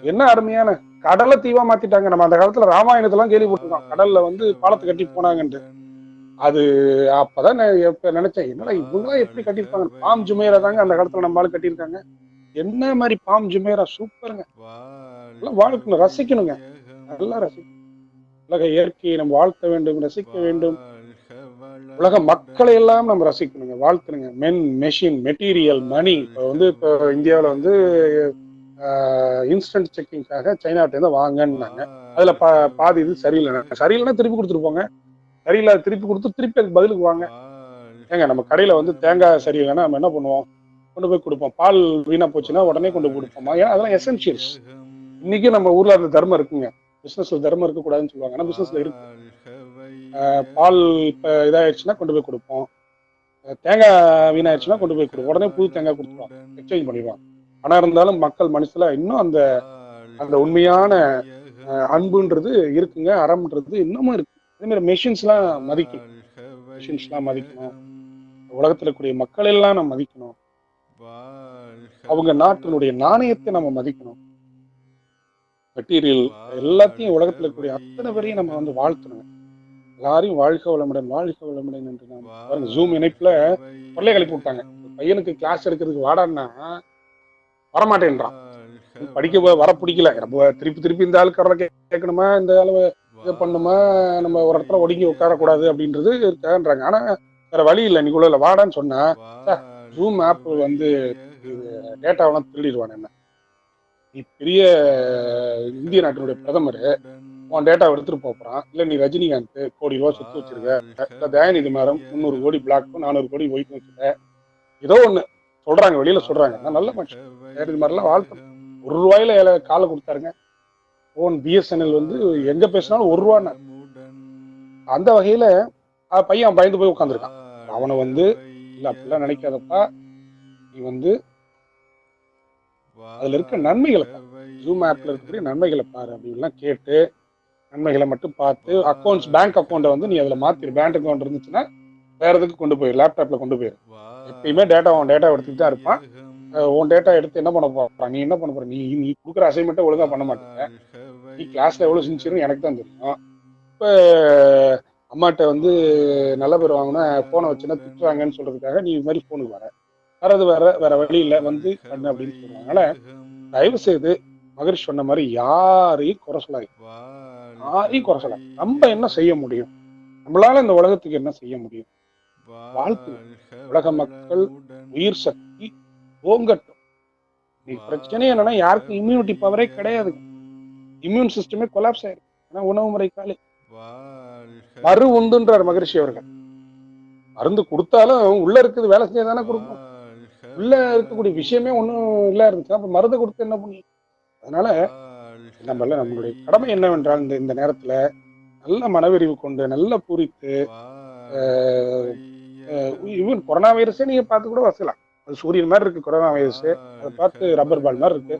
என்ன அருமையான கடலை தீவா மாத்திட்டாங்க. நம்ம அந்த காலத்துல ராமாயணத்தெல்லாம் கேள்விப்பட்டிருக்கோம், கடல்ல வந்து பாலத்தை கட்டி போனாங்கன்ட்டு. அது அப்பதான் நான் நினைச்சேன், என்னடா இவங்களாம் எப்படி கட்டியிருப்பாங்க. பாம் ஜுமேரா தாங்க அந்த காலத்துல நம்ம ஆளு கட்டியிருக்காங்க. என்ன மாதிரி பாம் ஜுமேரா, சூப்பருங்க. வாழ்க்கணும், ரசிக்கணுங்க, நல்லா ரசிக்கணும். உலக இயற்கையை நம்ம வாழ்த்த வேண்டும், ரசிக்க வேண்டும். உலக மக்களை எல்லாம் நம்ம ரசிக்கணுங்க, வாழ்த்தணுங்க. மென், மெஷின், மெட்டீரியல், மணி. இப்போ இந்தியாவில் இன்ஸ்டன்ட் செக்கிங்காக சைனாட்டேருந்து வாங்கன்னாங்க. அதுல பாதி இது சரியில்லைன்னா திருப்பி கொடுத்துருப்போங்க. சரியில்லாத திருப்பி கொடுத்து திருப்பி அதுக்கு பதிலுக்கு வாங்க. ஏங்க நம்ம கடையில தேங்காய் சரியில்லைன்னா நம்ம என்ன பண்ணுவோம், கொண்டு போய் கொடுப்போம். பால் வீணா போச்சுன்னா உடனே கொண்டு கொடுப்போமா? ஏன்னா அதெல்லாம் எசென்சியல்ஸ். இன்னைக்கு நம்ம ஊர்ல அந்த தர்மம் இருக்குங்க. பிசினஸ்ல தர்மம் இருக்கக்கூடாதுன்னு சொல்லுவாங்க, ஆனா பிசினஸ்ல இருக்கு. பால் இப்ப இதாயிடுச்சுன்னா கொண்டு போய் கொடுப்போம். தேங்காய் வீணாயிடுச்சுன்னா கொண்டு போய் கொடுப்போம். உடனே புது தேங்காய் கொடுத்துருவோம், எக்ஸ்சேஞ்ச் பண்ணிடுவாங்க. ஆனா இருந்தாலும் மக்கள் மனசுல இன்னும் அந்த அந்த உண்மையான அன்புன்றது இருக்குங்க, அறம்ன்றது இன்னமும் இருக்கு. அதே மாதிரி மெஷின்ஸ் எல்லாம் மதிக்கணும், மெஷின்ஸ் எல்லாம் மதிக்கணும். உலகத்துல இருக்கக்கூடிய மக்கள் எல்லாம் நம்ம மதிக்கணும். அவங்க நாட்டினுடைய நாணயத்தை நம்ம மதிக்கணும். மெட்டீரியல் எல்லாத்தையும், உலகத்துல இருக்கக்கூடிய அத்தனை பேரையும் நம்ம வாழ்த்தணும். எல்லாரையும் வாழ்க வளமுடன், வாழ்க வளமுடன் என்று நான் பாருங்க. ஜூம் இணைப்புல கொள்ளை கிளப்பி விட்டாங்க. பையனுக்கு கிளாஸ் எடுக்கிறதுக்கு வாடான்னா வரமாட்டேன்றான். படிக்க வர பிடிக்கல. ரொம்ப திருப்பி இந்த ஆளு கடலை கேட்கணுமா, இந்த அளவு இதை பண்ணுமா, நம்ம ஒரு இடத்துல ஒடுங்கி உட்காரக்கூடாது அப்படின்றது இருக்கான்றாங்க. ஆனா வேற வழி இல்லை. இன்னைக்குள்ள வாடான்னு சொன்னா ஜூம் ஆப் டேட்டாவெல்லாம் திருடிடுவான். என்ன நீ பெரிய இந்திய நாட்டினுடைய பிரதமர், உன் டேட்டாவை எடுத்துட்டு போறான். இல்ல நீ ரஜினிகாந்த் கோடி ரூபாய் சொத்து வச்சிருக்க, இல்ல தயாநிதி மாறம் 300 கோடி பிளாக் 400 கோடி ஒயிட் வச்சிருக்க, ஏதோ ஒண்ணு சொல்றாங்க, வெளியில சொல்றாங்க. நான் நல்ல மனுஷன், இது மாதிரிலாம் வாழ்த்தணும். ₹1 காலை கொடுத்தாருங்க. போன் பிஎஸ்என்எல் எங்க பேசினாலும் ₹1. அந்த வகையில பையன் பயந்து போய் உட்காந்துருக்கான். அவனை இல்ல அப்படிலாம் நினைக்காதப்பா, நீ அதுல இருக்க நன்மைகளை பாரு, ஜூம் ஆப்ல இருக்கக்கூடிய நன்மைகளை பாரு அப்படின்லாம் கேட்டு, நன்மைகளை மட்டும் பார்த்து, அக்கௌண்ட்ஸ் பேங்க் அக்கௌண்ட்டை நீ அதுல மாத்திரு. பேங்க் அக்கௌண்ட் இருந்துச்சுன்னா வேற எதுக்கு கொண்டு போயிரு, லேப்டாப்ல கொண்டு போயிரு. எப்பயுமே உன் டேட்டா எடுத்துட்டு தான் இருப்பான். உன் டேட்டா எடுத்து என்ன பண்ண போறான், நீ என்ன பண்ண போற, நீ கொடுக்குற அசைன்மெண்ட்டை ஒழுங்கா பண்ண மாட்டேங்க. நீ கிளாஸ்ல எவ்வளவு சின்சியர்னு எனக்கு தான் தெரியும். இப்ப அம்மாட்ட நல்ல பேர் வாங்கினா போனை வச்சுன்னா திட்டுவாங்கன்னு சொல்றதுக்காக நீ இது மாதிரி போனுக்கு வர்றது வேற வழி இல்லை, பண்ணு அப்படின்னு சொல்றாங்க. அதனால தயவு செய்து மகரிஷ் சொன்ன மாதிரி யாரையும் குறை சொல்லாது, நம்ம என்ன செய்ய முடியும், நம்மளால இந்த உலகத்துக்கு என்ன செய்ய முடியும், வாழ்த்து. உலக மக்கள் உயிர் சக்தி ஓங்கட்டும். நீ பிரச்சனை என்னன்னா, யாருக்கும் இம்யூனிட்டி பவரே கிடையாது. இம்யூன் சிஸ்டமே கொலாப்ஸ் ஆயிருக்கு. ஏன்னா உணவு முறை காலி. மறு உண்டுன்றார் மகரிஷி அவர்கள். மருந்து கொடுத்தாலும் உள்ள இருக்குது வேலை செஞ்சா தானே கொடுக்கும். உள்ள இருக்கக்கூடிய விஷயமே ஒன்றும் இல்ல இருந்துச்சுன்னா அப்ப மருந்து கொடுத்து என்ன பண்ணி. அதனால நம்மளுடைய கடமை என்னவென்றால், இந்த நேரத்துல நல்ல மனவிரிவு கொண்டு, நல்ல பூரித்து, ஈவன் கொரோனா வைரஸே நீங்க பார்த்து கூட வசலாம். அது சூரியன் மாதிரி இருக்கு கொரோனா வைரஸ். அதை பார்த்து ரப்பர் பால் மாதிரி இருக்கு.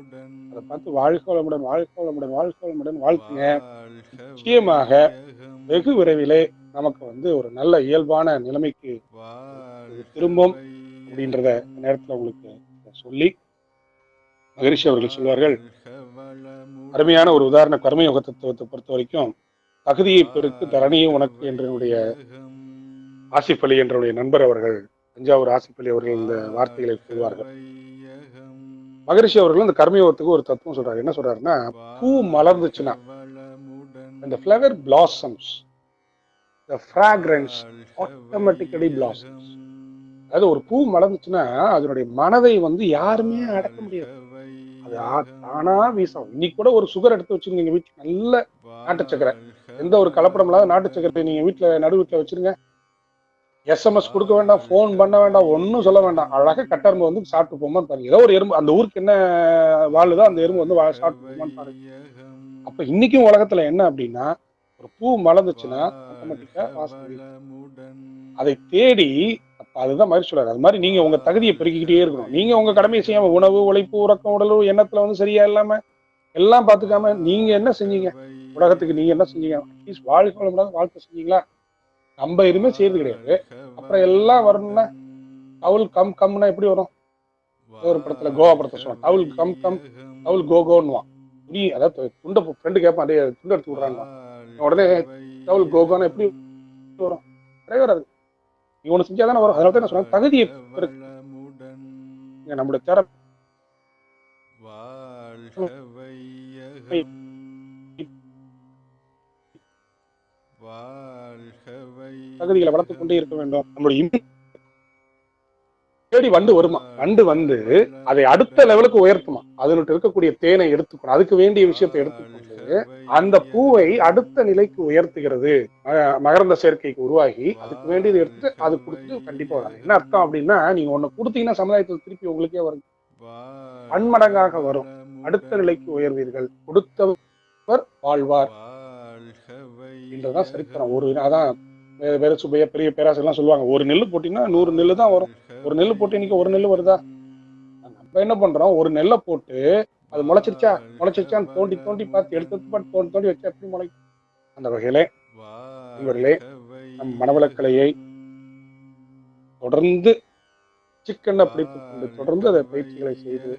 அதை பார்த்து வாழ்க வளமுடன், வாழ்க வளமுடன், வாழ்க வளமுடன் வாழ்த்துங்க. நிச்சயமாக வெகு விரைவிலே நமக்கு ஒரு நல்ல இயல்பான நிலைமைக்கு திரும்பும் அப்படின்றத நேரத்தில் உங்களுக்கு சொல்லி, மகரிஷி அவர்கள் சொல்வார்கள், அருமையான ஒரு உதாரண கர்மயோக தத்துவத்தை பொறுத்த வரைக்கும், தகுதியை பெருக்கு தரணியை உனக்கு என்றனுடைய ஆசிப் அலி என்றனுடைய நண்பர் அவர்கள், தஞ்சாவூர் ஆசிப் அலி அவர்கள் இந்த வார்த்தைகளை சொல்வார்கள். மகரிஷி அவர்கள் இந்த கர்மயோகத்துக்கு ஒரு தத்துவம் சொல்றாரு. என்ன சொல்றாருன்னா, பூ மலர்ந்துச்சுன்னா, அந்த flower blossoms, the fragrance automatically blossoms. அதாவது ஒரு பூ மலர்ந்துச்சுன்னா அதனுடைய மனதை யாருமே அடக்க முடியாது. அது தானா வீசும். இன்னைக்கு கூட ஒரு சுகர் எடுத்து வச்சுருங்க எங்க வீட்டுல, நல்ல நாட்டு சக்கரை, எந்த ஒரு கலப்படம் இல்லாத நாட்டு சக்கரை நீங்க வீட்டுல நடு வீட்டுல வச்சிருங்க. SMS கொடுக்க வேண்டாம், போன் பண்ண வேண்டாம், ஒன்னும் சொல்ல வேண்டாம். அழகா கட்டெரும்பு சாப்பிட்டு போமான்னு பாருங்க. ஏதோ ஒரு எறும்பு, அந்த ஊருக்கு என்ன வாழுதோ அந்த எறும்பு சாப்பிட்டு போமான்னு பாருங்க. அப்ப இன்னைக்கும் உலகத்துல என்ன அப்படின்னா, ஒரு பூ மலர்ந்துச்சுன்னா ஆட்டோமேட்டிக்கா வாசனை. அதை தேடி, அப்ப அதுதான் மாதிரி சொல்றாரு. அது மாதிரி நீங்க உங்க தகுதியை பெருக்கிக்கிட்டே இருக்கணும். நீங்க உங்க கடமையை செய்யாம, உணவு, உழைப்பு, உறக்கம், உடல் எண்ணத்துல சரியா இல்லாம எல்லாம் பாத்துக்காம நீங்க என்ன செஞ்சீங்க உலகத்துக்கு, நீங்க என்ன செஞ்சீங்க, அட்லீஸ்ட் வாழ்க்கை வளமுடன் வாழ்க்கை செஞ்சீங்களா? நம்ம எதுவுமே செய்யறது கிடையாது. அப்புறம் எல்லாம் வரணும்னா டவுல் கம் கம்னா எப்படி வரும்? ஒரு படத்துல, கோவா படத்தை சொல்லுவான், டவுல் கம் கம் டவுல் கோகோன்னுவான். நீ அதாவது துண்டை ஃப்ரெண்டு கேட்பான், அதே துண்டை எடுத்து விடுறாங்க, உடனே டவுல் கோகோன்னு எப்படி வரும்? தலைவர் அது நீ ஒண்ணு செஞ்சாதானே வரும். அதனால தான் நான் சொன்னேன் தகுதியை நம்மளுடைய திறமை தகுதிகளை வளர்த்துக் கொண்டே இருக்க வேண்டும். நம்மளுடைய தேடி வண்டு வருமா, வண்டு வந்து அதை அடுத்த லெவலுக்கு உயர்த்துமா, அதனுட்டு இருக்கக்கூடிய தேனை எடுத்துக்கணும், அதுக்கு வேண்டிய விஷயத்தை எடுத்துக்கொண்டு அந்த பூவை அடுத்த நிலைக்கு உயர்த்துகிறது. மகரந்த சேர்க்கைக்கு உருவாகி அதுக்கு வேண்டியது எடுத்துட்டு அது கொடுத்துட்டு கண்டிப்பா வராது. என்ன அர்த்தம் அப்படின்னா, நீங்க ஒண்ணு கொடுத்தீங்கன்னா சமுதாயத்தில் திருப்பி உங்களுக்கே வரும், பன்மடங்காக வரும். அடுத்த நிலைக்கு உயர்வீர்கள், கொடுத்தவர் வாழ்வார் என்றதான் சரித்திரம். அதான் வேற சுபையா பெரிய பேராசெல்லாம் சொல்லுவாங்க, ஒரு நெல்லு போட்டீங்கன்னா 100 நெல்லு தான் வரும். ஒரு நெல்லு போட்டு இன்னைக்கு ஒரு நெல்லு வருதா? நம்ம என்ன பண்றோம், ஒரு நெல்லை போட்டு அது முளைச்சிருச்சான்னு தோண்டி தோண்டி பார்த்து எடுத்து தோண்டி தோண்டி வச்சா எப்படி முளைக்கும்? அந்த வகையிலே இவர்களே நம் மனவளக்கலையை தொடர்ந்து சிக்கன பிடித்துக் கொண்டு தொடர்ந்து அதை பயிற்சிகளை செய்து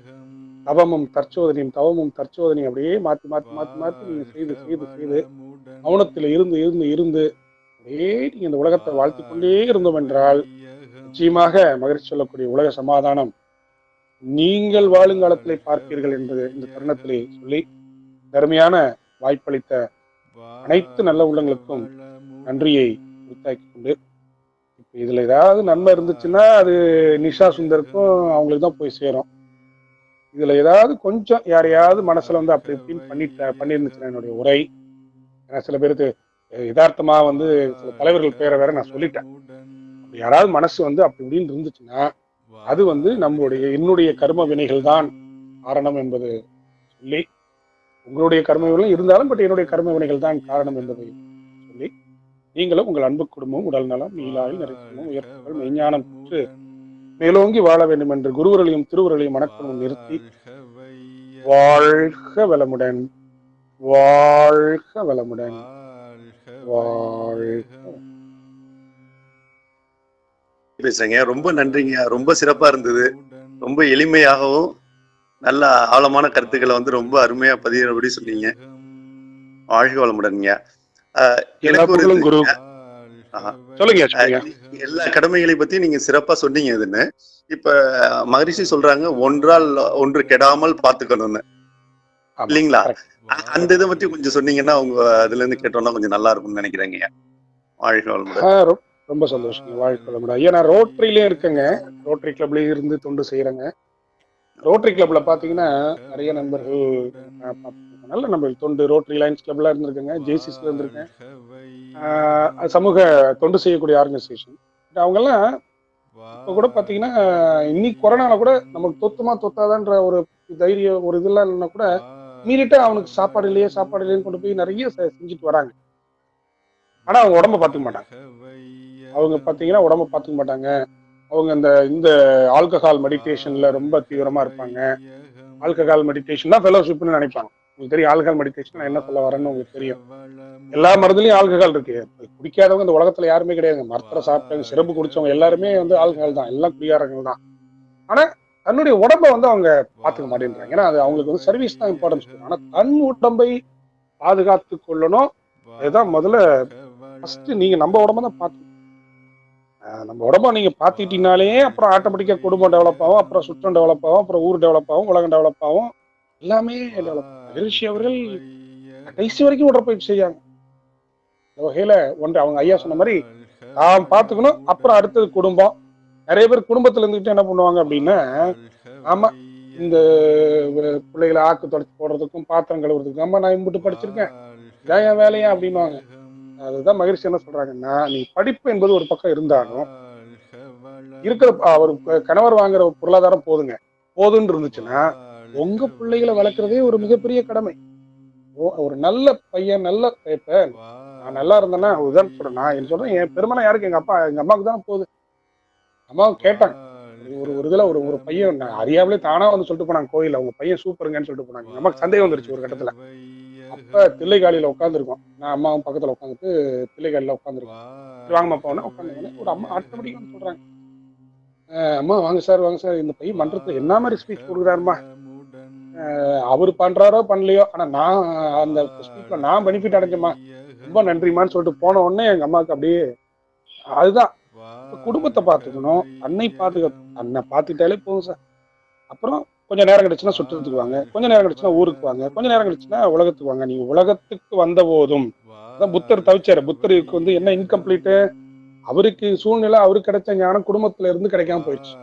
தவமும் தற்சோதனையும் அப்படியே மாற்றி மாற்றி மாற்றி மாற்றி நீங்க செய்து செய்து செய்து மௌனத்தில் இருந்து இருந்து இருந்து அப்படியே நீங்க இந்த உலகத்தை வாழ்த்திக் கொண்டே இருந்தோம் என்றால் நிச்சயமாக மகிழ்ச்சி சொல்லக்கூடிய உலக சமாதானம் நீங்கள் வாழுங்காலத்திலே பார்ப்பீர்கள் என்பது இந்த தருணத்திலே சொல்லி தருமையான வாய்ப்பளித்த அனைத்து நல்ல உள்ளங்களுக்கும் நன்றியை உரித்தாக்கி கொண்டு, இப்ப இதுல ஏதாவது நன்மை இருந்துச்சுன்னா அது நிஷா சுந்தருக்கும் அவங்களுக்கு தான் போய் சேரும். இதுல ஏதாவது கொஞ்சம் யாரையாவது மனசுல வந்து அப்படி இப்படின்னு பண்ணிருந்துச்சுன்னா என்னுடைய உரை, ஏன்னா சில பேருக்கு யதார்த்தமா வந்து சில தலைவர்கள் பேரை வேற நான் சொல்லிட்டேன், யாராவது மனசு வந்து அப்படி இப்படின்னு இருந்துச்சுன்னா அது வந்து என்னுடைய கர்ம வினைகள் தான் காரணம் என்பது சொல்லி, உங்களுடைய கர்ம வினைகள் இருந்தாலும் பட் என்னுடைய கர்ம வினைகள் தான் காரணம் என்பதை சொல்லி, நீங்களும் உங்கள் அன்பு குடும்பம் உடல் நலம் நீலாயில் நிறைக்கும் உயர்வுகள் மெய்ஞானம் பெற்று மேலோங்கி வாழ வேண்டும் என்று குருவர்களையும் திருவுரலையும் வணக்கம் நிறுத்தி வாழ்க வளமுடன், வாழ்க வளமுடன், வாழ்க. பேசுறீங்க, ரொம்ப நன்றிங்க, ரொம்ப சிறப்பா இருந்தது. ரொம்ப எளிமையாகவும் நல்ல ஆழமான கருத்துக்களை வந்து ரொம்ப அருமையா பதிவுபடி சொன்னீங்க. வாழ்க வளமுடன்ங்க. எனக்கு ஒரு எல்லா கடமைகளை பத்தி நீங்க சிறப்பா சொன்னீங்க. இதுன்னு இப்ப மகரிஷி சொல்றாங்க, ஒன்றால் ஒன்று கெடாமல் பாத்துக்கணும்னு, இல்லைங்களா? அந்த இதை பத்தி கொஞ்சம் சொன்னீங்கன்னா உங்க அதுல இருந்து கேட்டோம்னா கொஞ்சம் நல்லா இருக்கும்னு நினைக்கிறேங்க. வாழ்க வளமுடன். ரொம்ப சந்தோஷம். வாழ்க்கை வளமுடன். ஐயா, நான் ரோட்டரியிலே இருக்கேங்க, ரோட்டரி கிளப்லயே இருந்து தொண்டு செய்யறேங்க. ரோட்டரி கிளப்ல பாத்தீங்கன்னா நிறைய நண்பர்கள், நல்ல நண்பர்கள் தொண்டு, ரோட்டரி லைன்ஸ் கிளப்ல இருந்திருக்கேங்க, ஜேசிஸ்ல இருந்திருக்கேன், சமூக தொண்டு செய்யக்கூடிய ஆர்கனைசேஷன். அவங்கெல்லாம் இப்ப கூட பாத்தீங்கன்னா இன்னைக்கு கொரோனால கூட நமக்கு தொத்தாதான்ற ஒரு தைரியம் ஒரு இதெல்லாம் இல்லைன்னா கூட மீறிட்டா அவனுக்கு சாப்பாடு இல்லையேன்னு கொண்டு போய் நிறைய செஞ்சுட்டு வராங்க. ஆனா அவங்க உடம்ப பாத்துக்க மாட்டாங்க. அவங்க பாத்தீங்கன்னா உடம்ப பாத்துக்க மாட்டாங்க. அவங்க இந்த ஆல்கஹால் மெடிடேஷன்ல ரொம்ப தீவிரமா இருப்பாங்க. ஆல்கஹால் மெடிடேஷன் தான் ஃபெலோஷிப்னு நினைப்பாங்க. உங்களுக்கு தெரியும் ஆல்கஹால் மெடிடேஷன் என்ன சொல்ல வரேன்னு உங்களுக்கு தெரியும். எல்லா மருந்துலயும் ஆல்கஹால் இருக்கு. குடிக்காதவங்க இந்த உலகத்துல யாருமே கிடையாது. மரத்துல சாப்பிட்டவங்க, சிறப்பு குடிச்சவங்க எல்லாருமே வந்து ஆல்கஹால் தான், எல்லாம் குடியாரங்கள் தான். ஆனா தன்னுடைய உடம்ப வந்து அவங்க பாத்துக்க மாட்டேன்றாங்க. ஏன்னா அது அவங்களுக்கு வந்து சர்வீஸ் தான் இம்பார்ட்டன்ஸ் கொடுக்கும். ஆனா தன் உடம்பை பாதுகாத்து கொள்ளணும். அதுதான் முதல்ல ஃபர்ஸ்ட். நீங்க நம்ம உடம்ப தான் பாத்து, நம்ம உடம்ப நீங்க பாத்துக்கிட்டீங்கனாலே அப்புறம் ஆட்டோமேட்டிக்கா குடும்பம் டெவலப் ஆகும், அப்புறம் சுற்றம் டெவலப் ஆகும், அப்புறம் ஊர் டெவலப் ஆகும், உலகம் டெவலப் ஆகும், எல்லாமே டெவலப் ஆகும். மகிழ்ச்சி அவர்கள் கடைசி வரைக்கும் உடற்பயிற்சி செய்யாங்க. இந்த வகையில ஒன்று அவங்க ஐயா சொன்ன மாதிரி நாம் பாத்துக்கணும். அப்புறம் அடுத்தது குடும்பம். நிறைய பேர் குடும்பத்துல இருந்துட்டு என்ன பண்ணுவாங்க அப்படின்னா, ஆமா இந்த பிள்ளைகளை ஆக்கு தொடச்சு போடுறதுக்கும் பாத்திரம் கழுவுறதுக்கும் ஆமா நான் இம்பிட்டு படிச்சிருக்கேன், இதான் என் வேலையா அப்படின்வாங்க. அதுதான் மகிழ்ச்சி என்ன சொல்றாங்கன்னா, நீ படிப்பு என்பது ஒரு பக்கம் இருந்தாலும் இருக்கிற ஒரு கணவர் வாங்குற பொருளாதாரம் போதுன்னு இருந்துச்சுன்னா உங்க பிள்ளைகளை வளர்க்கறதே ஒரு மிகப்பெரிய கடமை. ஒரு நல்ல பையன், நல்ல நான் நல்லா இருந்தேன்னா உதாரணம் சொல்றேன், நான் சொல்றேன் என் பெருமனா யாருக்கு, எங்க அம்மாவுக்கு தான் போகுது. அம்மாவுக்கு கேட்டாங்க ஒரு இதுல ஒரு பையன் அறியாமலே தானா வந்து சொல்லிட்டு போனாங்க கோயில, அவங்க பையன் சூப்பருங்கன்னு சொல்லிட்டு போனாங்க. நமக்கு சந்தேகம் வந்துருச்சு ஒரு கட்டத்துல. அப்ப தில்லைகாலியில உட்காந்துருக்கோம், நான் அம்மாவும் பக்கத்துல உட்காந்துட்டு தில்லைகாலியில உட்காந்துருக்கோம். வாங்கம்மா போனா உட்காந்து ஒரு அம்மா ஆட்டோமேட்டிக்கா வந்து சொல்றாங்க, அம்மா வாங்க சார் இந்த பையன் மன்றத்துல என்ன மாதிரி ஸ்பீச் கொடுக்குறாருமா, அவரு பண்றாரோ பண்ணலையோ ஆனா நான் அந்த ஸ்பீச்ல நான் பெனிஃபிட் அடைஞ்சேம்மா, ரொம்ப நன்றிமான்னு சொல்லிட்டு போன உடனே எங்க அம்மாவுக்கு அப்படியே அதுதான் குடும்பத்தை பார்த்துக்கணும், தன்னை பார்த்துக்கிட்டாலே போதும் சார். அப்புறம் கொஞ்சம் நேரம் கிடைச்சுன்னா சுற்றத்துக்கு வாங்க, கொஞ்சம் நேரம் கிடைச்சுன்னா ஊருக்கு வாங்க, கொஞ்சம் நேரம் கிடைச்சுன்னா உலகத்துக்கு வாங்க. நீங்க உலகத்துக்கு வந்த போதும் அதான் புத்தர் தவிச்சாரு. புத்தருக்கு வந்து என்ன இன்கம்ப்ளீட்டு, அவருக்கு சூழ்நிலை, அவருக்கு கிடைச்ச ஞானம் குடும்பத்துல இருந்து கிடைக்காம போயிடுச்சு.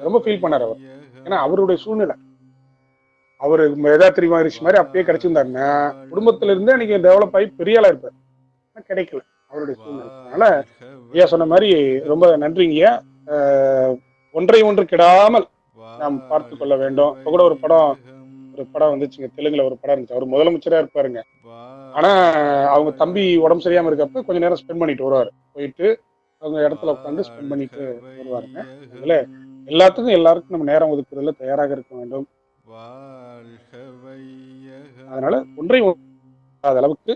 ரொம்ப ஃபீல் பண்ணார் அவர். ஏன்னா அவருடைய சூழ்நிலை, அவரு வேதாத்திரி மகரிஷி மாதிரி அப்பயே கிடைச்சிருந்தாருன்னா குடும்பத்துல இருந்தே நீங்க டெவலப் ஆகி பெரிய ஆளா இருப்பார். கிடைக்கல அவருடைய சூழ்நிலை. அதனால ஐயா சொன்ன மாதிரி ரொம்ப நன்றிங்க. ஒன்றை ஒன்று கெடாமல் நாம் பார்த்து கொள்ள வேண்டும். இப்ப கூட ஒரு படம் வந்துச்சுங்க, தெலுங்குல ஒரு படம் இருந்துச்சு. அவர் முதலமைச்சரா இருப்பாருங்க. ஆனா அவங்க தம்பி உடம்பு சரியாம இருக்கப்ப கொஞ்ச நேரம் ஸ்பெண்ட் பண்ணிட்டு வருவாரு. போயிட்டு அவங்க இடத்துல உட்காந்து ஸ்பெண்ட் பண்ணிட்டு வருவாருங்க. அதுல எல்லாருக்கும் நம்ம நேரம் ஒதுக்குறதுல தயாராக இருக்க வேண்டும். அதனால ஒன்றை அளவுக்கு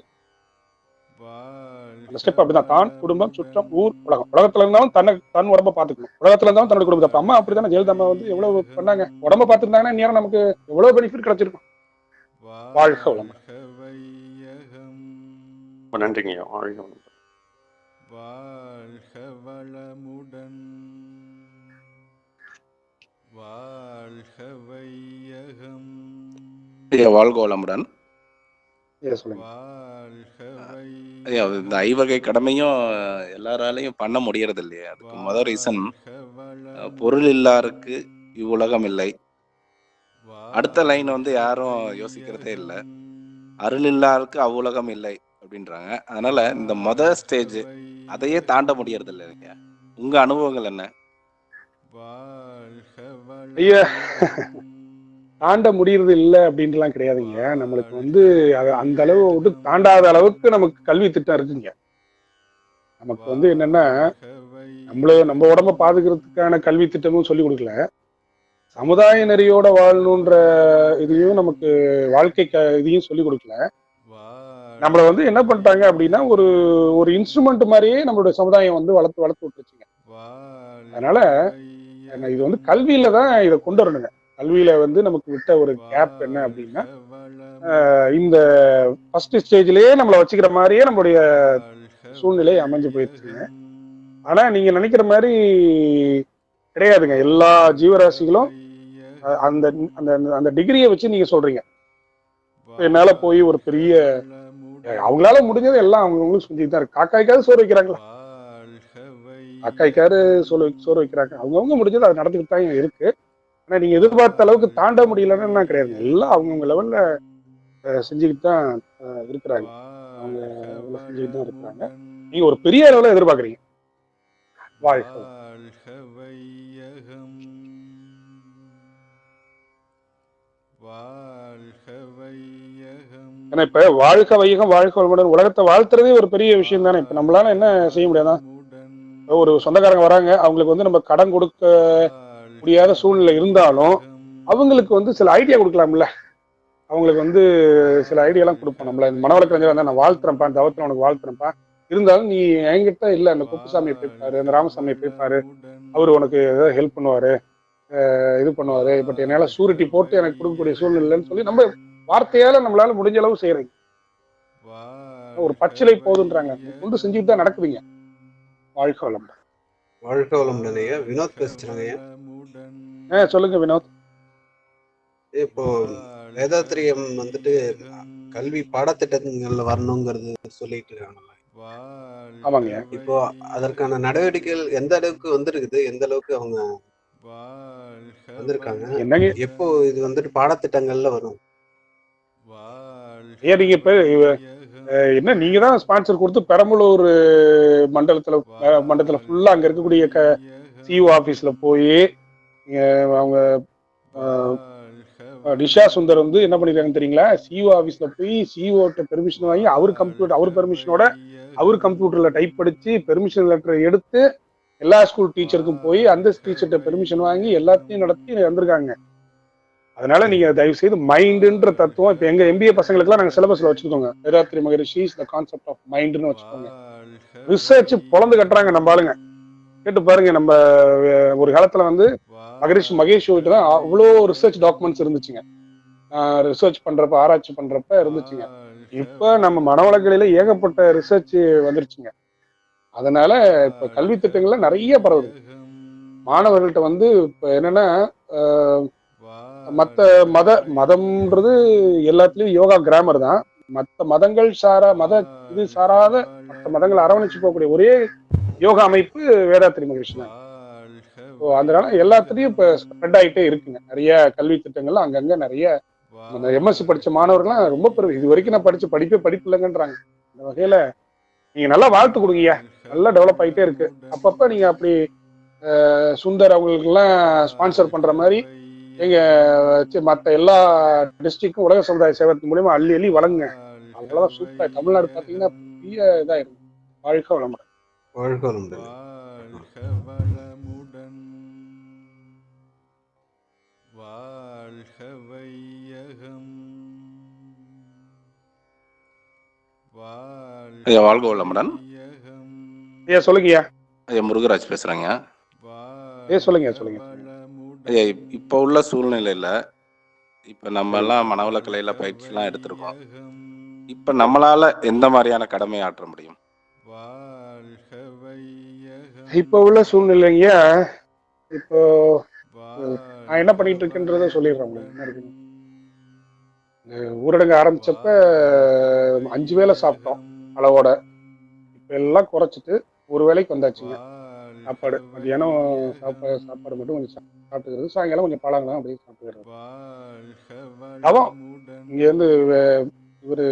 அந்த ஸ்டெப் அப்படிதான். தான், குடும்பம், சுற்றம், ஊர், உலகம். உலகத்துல இருந்தாலும் தன் உடம்ப பாத்துக்கணும். உலகத்துல இருந்தாலும் தன்னோட குடும்பத்தை. அம்மா அப்படித்தானே, ஜெயலலிதா அம்மா வந்து எவ்வளவு பண்ணாங்க. உடம்ப பாத்துருந்தாங்கன்னா நேரம் நமக்கு எவ்வளவு பெனிஃபிட் கிடைச்சிருக்கும். வாழ்க வளமுடன். நன்றிங்க. வாழ்க வளமுடன். வாழ்க வையகம். வாழ்க வளமுடன். இந்த ஐவகை கடமையும் எல்லாராலையும் பண்ண முடியறது இல்லையா? அதுக்கு முதல் ரீசன், பொருள் இல்லாருக்கு இவ்வுலகம் இல்லை. அடுத்த லைன் வந்து யாரும் யோசிக்கிறதே இல்லை, அருள் இல்லாருக்கு அவ்வுலகம் இல்லை அப்படின்றாங்க. அதனால இந்த முதல் ஸ்டேஜ் அதையே தாண்ட முடியறது இல்லைங்க. உங்க அனுபவங்கள் என்ன? ஐயா, தாண்ட முடியறது இல்லை அப்படின்ட்டுலாம் கிடையாதுங்க. நம்மளுக்கு வந்து அந்த அளவு விட்டு தாண்டாத அளவுக்கு நமக்கு கல்வி திட்டம் இருக்குங்க. நமக்கு வந்து என்னன்னா, நம்ம உடம்ப பாதுகாக்கிறதுக்கான கல்வி திட்டமும் சொல்லி கொடுக்கல, சமுதாய நெறியோட வாழணுன்ற இதையும் நமக்கு வாழ்க்கை இதையும் சொல்லி கொடுக்கல. நம்மள வந்து என்ன பண்ணிட்டாங்க அப்படின்னா, ஒரு இன்ஸ்ட்ருமெண்ட் மாதிரியே நம்மளுடைய சமுதாயம் வந்து வளர்த்து விட்டுருச்சுங்க. அதனால இது வந்து கல்வியில தான் இதை கொண்டு வரணுங்க. கல்வியில வந்து நமக்கு விட்ட ஒரு கேப் என்ன அப்படின்னா, இந்த ஃபர்ஸ்ட் ஸ்டேஜ்லயே நம்மளை வச்சுக்கிற மாதிரியே நம்மளுடைய சூழ்நிலை அமைஞ்சு போயிடுச்சுங்க. ஆனா நீங்க நினைக்கிற மாதிரி கிடையாதுங்க. எல்லா ஜீவராசிகளும் அந்த அந்த டிகிரியை வச்சு நீங்க சொல்றீங்க. என்னால போய் ஒரு பெரிய, அவங்களால முடிஞ்சது எல்லாம் அவங்களுக்கு செஞ்சுட்டு தான் இருக்கு. காக்காய்க்காவது சோறு வைக்கிறாங்களா? காக்காய்க்காரு சோறு வைக்கிறாங்க. அவங்கவுங்க முடிஞ்சது அது நடந்துக்கிட்டு தான் இருக்கு. ஆனா நீங்க எதிர்பார்த்த அளவுக்கு தாண்ட முடியலன்னா கிடையாது. எல்லாம் அவங்கவுங்க லெவல்ல செஞ்சுக்கிட்டு தான் இருக்கிறாங்க. அவங்க செஞ்சுக்கிட்டு தான் இருக்கிறாங்க. நீங்க ஒரு பெரிய அளவுல எதிர்பார்க்குறீங்க. வாழ்க்கை ஏன்னா இப்ப வாழ்க வையகம், வாழ்க வளமுடன், உலகத்தை வாழ்த்துறதே ஒரு பெரிய விஷயம் தானே. இப்ப நம்மளால என்ன செய்ய முடியாதான்? ஒரு சொந்தக்காரங்க வராங்க, அவங்களுக்கு வந்து நம்ம கடன் கொடுக்க முடியாத சூழ்நிலை இருந்தாலும் அவங்களுக்கு வந்து சில ஐடியா கொடுக்கலாம்ல. அவங்களுக்கு வந்து சில ஐடியாலாம் கொடுப்போம். நம்மள மனவளக்கலைஞர் வந்தா நான் வாழ்த்துறேன்ப்பா, இந்த அவத்துல உனக்கு வாழ்த்துறேன்ப்பா, இருந்தாலும் நீ என்கிட்ட இல்ல, அந்த குப்புசாமியை போய்ப்பாரு, அந்த ராமசாமியை போய்ப்பாரு, அவரு உனக்கு ஏதாவது ஹெல்ப் பண்ணுவாரு, இது பண்ணுவாரு, பட் என்னால சூரிட்டி போட்டு எனக்கு கொடுக்கக்கூடிய சூழ்நிலை இல்லைன்னு சொல்லி நம்ம வார்த்தையால நம்மளால முடிஞ்ச அளவு செய்யறீங்க. ஒரு பச்சிலை போதுன்றாங்க, கொண்டு செஞ்சுட்டு தான் நடக்குதுங்க. வாழ்க வளமுடன். வாழ்க வளமுடன் ஐயா. வினோத் பேசுறாங்க. சொல்லுங்க வினோத். இப்போ வேதாத்திரியம் வந்துட்டு கல்வி பாடத்திட்டங்கள்ல வரணுங்கிறது சொல்லிட்டு இருக்காங்கல்ல. ஆமாங்க. இப்போ அதற்கான நடவடிக்கைகள் எந்த அளவுக்கு வந்திருக்குது, எந்த அளவுக்கு அவங்க வந்திருக்காங்க, எப்போ இது வந்துட்டு பாடத்திட்டங்கள்ல வரும்? நீங்க இப்ப என்ன, நீங்க தான் ஸ்பான்சர் கொடுத்து பெரம்பலூர் மண்டலத்துல ஃபுல்லா அங்க இருக்கக்கூடிய சிஓ ஆபீஸ்ல போய் அவங்க டிஷா சுந்தர் வந்து என்ன பண்ணிருக்காங்க தெரியுங்களா? சிஓ ஆபீஸ்ல போய் சிஓட்ட பெர்மிஷன் வாங்கி அவர் பெர்மிஷனோட அவர் கம்ப்யூட்டர்ல டைப் படிச்சு பெர்மிஷன் லெட்டர் எடுத்து எல்லா ஸ்கூல் டீச்சருக்கும் போய் அந்த டீச்சர்கிட்ட பெர்மிஷன் வாங்கி எல்லாத்தையும் நடத்தி வந்திருக்காங்க. அதனால நீங்க தயவு செய்து மைண்டுன்ற தத்துவம், இப்ப எங்க எம்பிஏ பசங்களுக்கு எல்லாம் நாங்க சிலபஸ்ல வச்சுக்கோங்க, வேதாத்திரி மகரிஷி தி கான்செப்ட் ஆஃப் மைண்ட்னு வச்சுக்கோங்க. ரிசர்ச் பொழந்து கட்டுறாங்க நம்ம ஆளுங்க. கேட்டு பாருங்க, நம்ம ஒரு காலத்துல வந்து மகேஷ் தான் அவ்வளோ ரிசர்ச் டாக்குமெண்ட்ஸ் இருந்துச்சுங்க. ரிசர்ச் பண்றப்ப, ஆராய்ச்சி பண்றப்ப இருந்துச்சுங்க. இப்ப நம்ம மனவளக்கலையில ஏகப்பட்ட ரிசர்ச் வந்துருச்சுங்க. அதனால இப்ப கல்வி திட்டங்கள்ல நிறைய பரவுது. மாணவர்கள்ட்ட வந்து இப்ப என்னன்னா மத்த மதம்ன்றது எல்லாத்துலயும் யோகா கிராமர் தான். மற்ற மதங்கள் இது சாராத மற்ற மதங்களை அரவணைச்சு போகக்கூடிய ஒரே யோகா அமைப்பு வேதாத்திரி மகரிஷி தான். அதனால எல்லாத்துலயும் இப்ப ஸ்ப்ரெட் ஆகிட்டே இருக்குங்க. நிறைய கல்வி திட்டங்கள்ல அங்கங்க நிறைய எம்எஸ்சி படிச்ச மாணவர்கள்லாம் ரொம்ப பெரும். இது வரைக்கும் நான் படிச்ச படிப்பு இல்லைங்கன்றாங்க. இந்த வகையில நீங்க நல்லா வாழ்த்து கொடுங்க. நல்லா டெவலப் ஆகிட்டே இருக்கு. அப்பப்ப நீங்க அப்படி சுந்தர் அவங்களுக்கு எல்லாம் ஸ்பான்சர் பண்ற மாதிரி எங்க மற்ற எல்லா டிஸ்ட்ரிக்டும் உலக சமுதாய சேவத்தின் மூலியமா அள்ளி வழங்குங்க. அவ்வளவுதான் சூப்பரா. தமிழ்நாடு பாத்தீங்கன்னா பெரிய இதாயிருக்கும். வாழ்க்கை வளமுடன். வாழ்க வளமுடன். வாழ்க வையகம். ஐயா வாழ்க வளமுடன். ஐயா சொல்லுங்கய்யா. ஐயா முருகராஜ் பேசுறேங்க. சொல்லுங்க. ஐயா இப்ப உள்ள சூழ்நிலையில இப்ப நம்ம எல்லாம் மனவளக்கலையில பயிற்சி எல்லாம் எடுத்திருக்கோம். இப்ப நம்மளால எந்த மாதிரியான கடமை ஆற்ற முடியும்? இப்ப உள்ள சூழ்நிலைங்க, இப்போ நான் என்ன பண்ணிட்டு இருக்கேன்றத சொல்லிடுறேன் உங்களுக்கு. ஊரடங்கு ஆரம்பிச்சப்ப 5 வேளை சாப்பிட்டோம் அளவோட. இப்ப எல்லாம் குறைச்சிட்டு ஒரு வேளைக்கு வந்தாச்சுங்க. சாப்பாடு மதியானம் சாப்பாடு மட்டும் கொஞ்சம் சாப்பிட்டுக்கிறது, சாயங்காலம் கொஞ்சம் பழங்கலாம் அப்படியே சாப்பிட்டுக்கிறது. தவம் இங்க இருந்து இவரு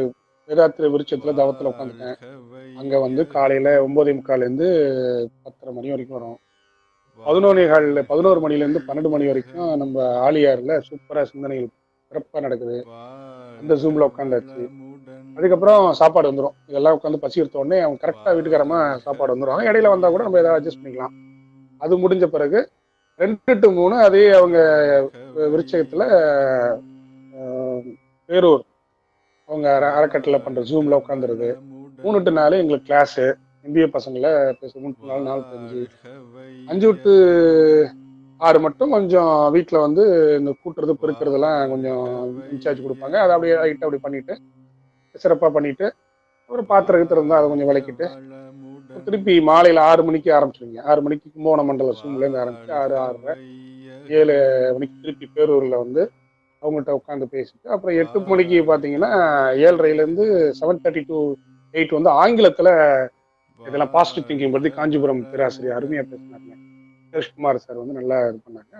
வேதாத்திரி விருட்சத்துல தவத்துல உட்காந்துட்டேன். அங்க வந்து காலையில 9:45 10:30 மணி வரைக்கும் வரும். 11 மணில இருந்து 12 மணி வரைக்கும் நம்ம ஆலியார்ல சூப்பரா சிந்தனைகள் சிறப்பா நடக்குது. அந்த ஜூம்ல உட்காந்தாச்சு. அதுக்கப்புறம் சாப்பாடு வந்துடும். இதெல்லாம் உட்காந்து பசி எடுத்த உடனே அவங்க கரெக்டா வீட்டுக்காரமா சாப்பாடு வந்துடும். இடையில வந்தா கூட நம்ம ஏதாவது அட்ஜஸ்ட் பண்ணிக்கலாம். அது முடிஞ்ச பிறகு 2 to 3 அதே அவங்க விருட்சகத்துல பேரூர் அவங்க அறக்கட்டளை பண்ற ஜூம்ல உட்காந்துருது. 3 to 4 எங்களுக்கு கிளாஸ் MBA பசங்களை 3 to 4 4 to 5 5 to 6 மட்டும் கொஞ்சம் வீட்டுல வந்து இந்த கூட்டுறது பெருக்கிறதுலாம் கொஞ்சம் இன்சார்ஜ் கொடுப்பாங்க. அதை அப்படியே லைட்டா அப்படி பண்ணிட்டு சிறப்பா பண்ணிட்டு ஒரு பாத்திரத்தை இருந்தா அதை கொஞ்சம் விளக்கிட்டு திருப்பி மாலையில 6 மணிக்கு ஆரம்பிச்சிருங்க. 6 மணிக்கு கும்பகோண மண்டல சூம்ல இருந்து ஆரம்பிச்சு 6, 6:30, 7 மணிக்கு திருப்பி பேரூர்ல வந்து அவங்கள்ட்ட உட்காந்து பேசிட்டு அப்புறம் 8 மணிக்கு பாத்தீங்கன்னா 7:30 இருந்து 7:30 to 8 வந்து ஆங்கிலத்துல இதெல்லாம் பாசிட்டிவ் திங்கிங் பத்தி காஞ்சிபுரம் பேராசிரியர் அருமையா பேசினாங்க. கிருஷ்குமார் சார் வந்து நல்லா இது பண்ணாங்க.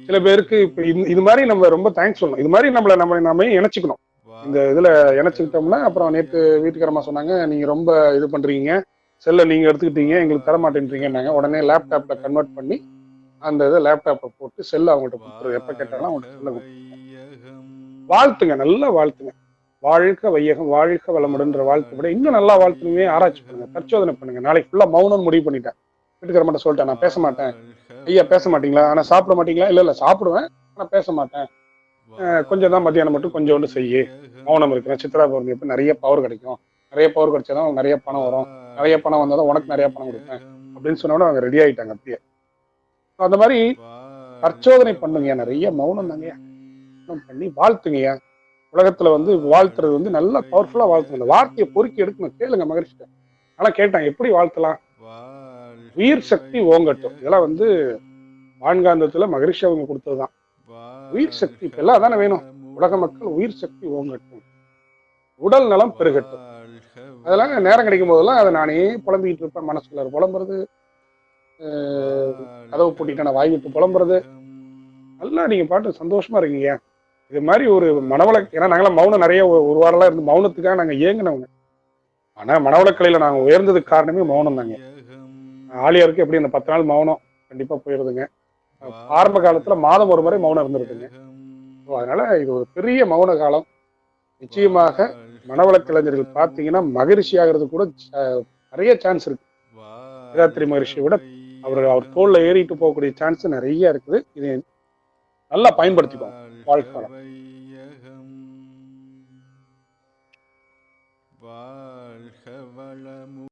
சில பேருக்கு இப்ப இது மாதிரி நம்ம ரொம்ப தேங்க்ஸ் சொல்லணும். இது மாதிரி நம்ம இணைச்சிக்கணும். இந்த இதுல இணைச்சுக்கிட்டோம்னா அப்புறம் நேற்று வீட்டுக்காரமா சொன்னாங்க, நீங்க ரொம்ப இது பண்றீங்க, செல்லை நீங்க எடுத்துக்கிட்டீங்க, எங்களுக்கு தர மாட்டேன்றீங்கன்னாங்க. உடனே லேப்டாப்ல கன்வெர்ட் பண்ணி அந்த இதை லேப்டாப்பை போட்டு செல்லை அவங்கள்ட்ட கொடுத்துரு. எப்ப கேட்டாலும் அவங்கள்ட்ட செல்லை கொடுத்துருங்க. வாழ்த்துங்க, நல்லா வாழ்த்துங்க. வாழ்க வையகம், வாழ்க வளமுடன்ற வாழ்த்து விட இன்னும் நல்லா வாழ்த்துணுமே ஆராய்ச்சி பண்ணுங்க, பரிசோதனை பண்ணுங்க. நாளைக்கு ஃபுல்லா மௌனம் முடிவு பண்ணிட்டேன். வீட்டுக்கார மட்டும் சொல்லிட்டேன், நான் பேச மாட்டேன். ஐயா பேச மாட்டீங்களா? ஆனா சாப்பிட மாட்டீங்களா? இல்ல சாப்பிடுவேன், ஆனா பேச மாட்டேன். கொஞ்சம் தான் மத்தியானம் மட்டும் கொஞ்சோண்டு செய்யு, மௌனம் இருக்கிறேன். சித்ரா பௌர்ணமி அப்ப நிறைய பவர் கிடைக்கும். நிறைய பவர் கிடைச்சாதான் நிறைய பணம் வரும். நிறைய பணம் வந்தாதான் உனக்கு நிறைய பணம் கொடுப்பேன் அப்படின்னு சொன்னோட அவங்க ரெடி ஆயிட்டாங்க. அப்படியே அந்த மாதிரி பரிசோதனை பண்ணுங்க. நிறைய மௌனம் தாங்க பண்ணி வாழ்த்துங்க. உலகத்துல வந்து வாழ்த்துறது வந்து நல்லா பவர்ஃபுல்லா வாழ்த்துங்க. அந்த வார்த்தையை பொறுக்கி எடுக்கணும். கேளுங்க மகிழ்ச்சி. ஆனா கேட்டாங்க எப்படி வாழ்த்தலாம்? உயிர் சக்தி ஓங்கட்டும். இதெல்லாம் வந்து வான்காந்தத்துல மகிழ்ச்சி அவங்க கொடுத்ததுதான். உயிர் சக்தி இப்ப எல்லாம் தானே வேணும். உலக மக்கள் உயிர் சக்தி ஓங்கட்டும், உடல் நலம் பெருகட்டும். அதெல்லாம் நேரம் கிடைக்கும் போதெல்லாம் அதை நானே புலம்பிக்கிட்டு இருப்பேன். மனசுக்குள்ள புலம்புறது, கதவு பூட்டிட்டு நான் வாய் விட்டு புலம்புறது. நல்லா நீங்க பாட்டு சந்தோஷமா இருக்கீங்க. இது மாதிரி ஒரு ஏன்னா நாங்களாம் மௌனம் நிறைய ஒரு வாரம்லாம் இருந்து மௌனத்துக்காக நாங்க ஏங்கினவங்க. ஆனா மனவளக்கலையில நாங்க உயர்ந்ததுக்கு காரணமே மௌனம் தாங்க. ஆலியாருக்கு எப்படி அந்த 10 நாள் மௌனம் கண்டிப்பா போயிருதுங்க. ஆரம்ப காலத்துல மாதம் ஒரு முறை மௌனம் இருந்திருக்குங்க. அதனால இது ஒரு பெரிய மௌன காலம். நிச்சயமாக மனவளக்கலைஞர்கள் பார்த்தீங்கன்னா மகிழ்ச்சி ஆகிறது கூட நிறைய சான்ஸ் இருக்கு. வேதாத்திரி மகரிஷியை விட அவர் தோல்ல ஏறிட்டு போகக்கூடிய சான்ஸ் நிறைய இருக்குது. இது நல்லா பயன்படுத்திக்கோங்க. வாழ்க்கை வாழ்க வளமுடன்.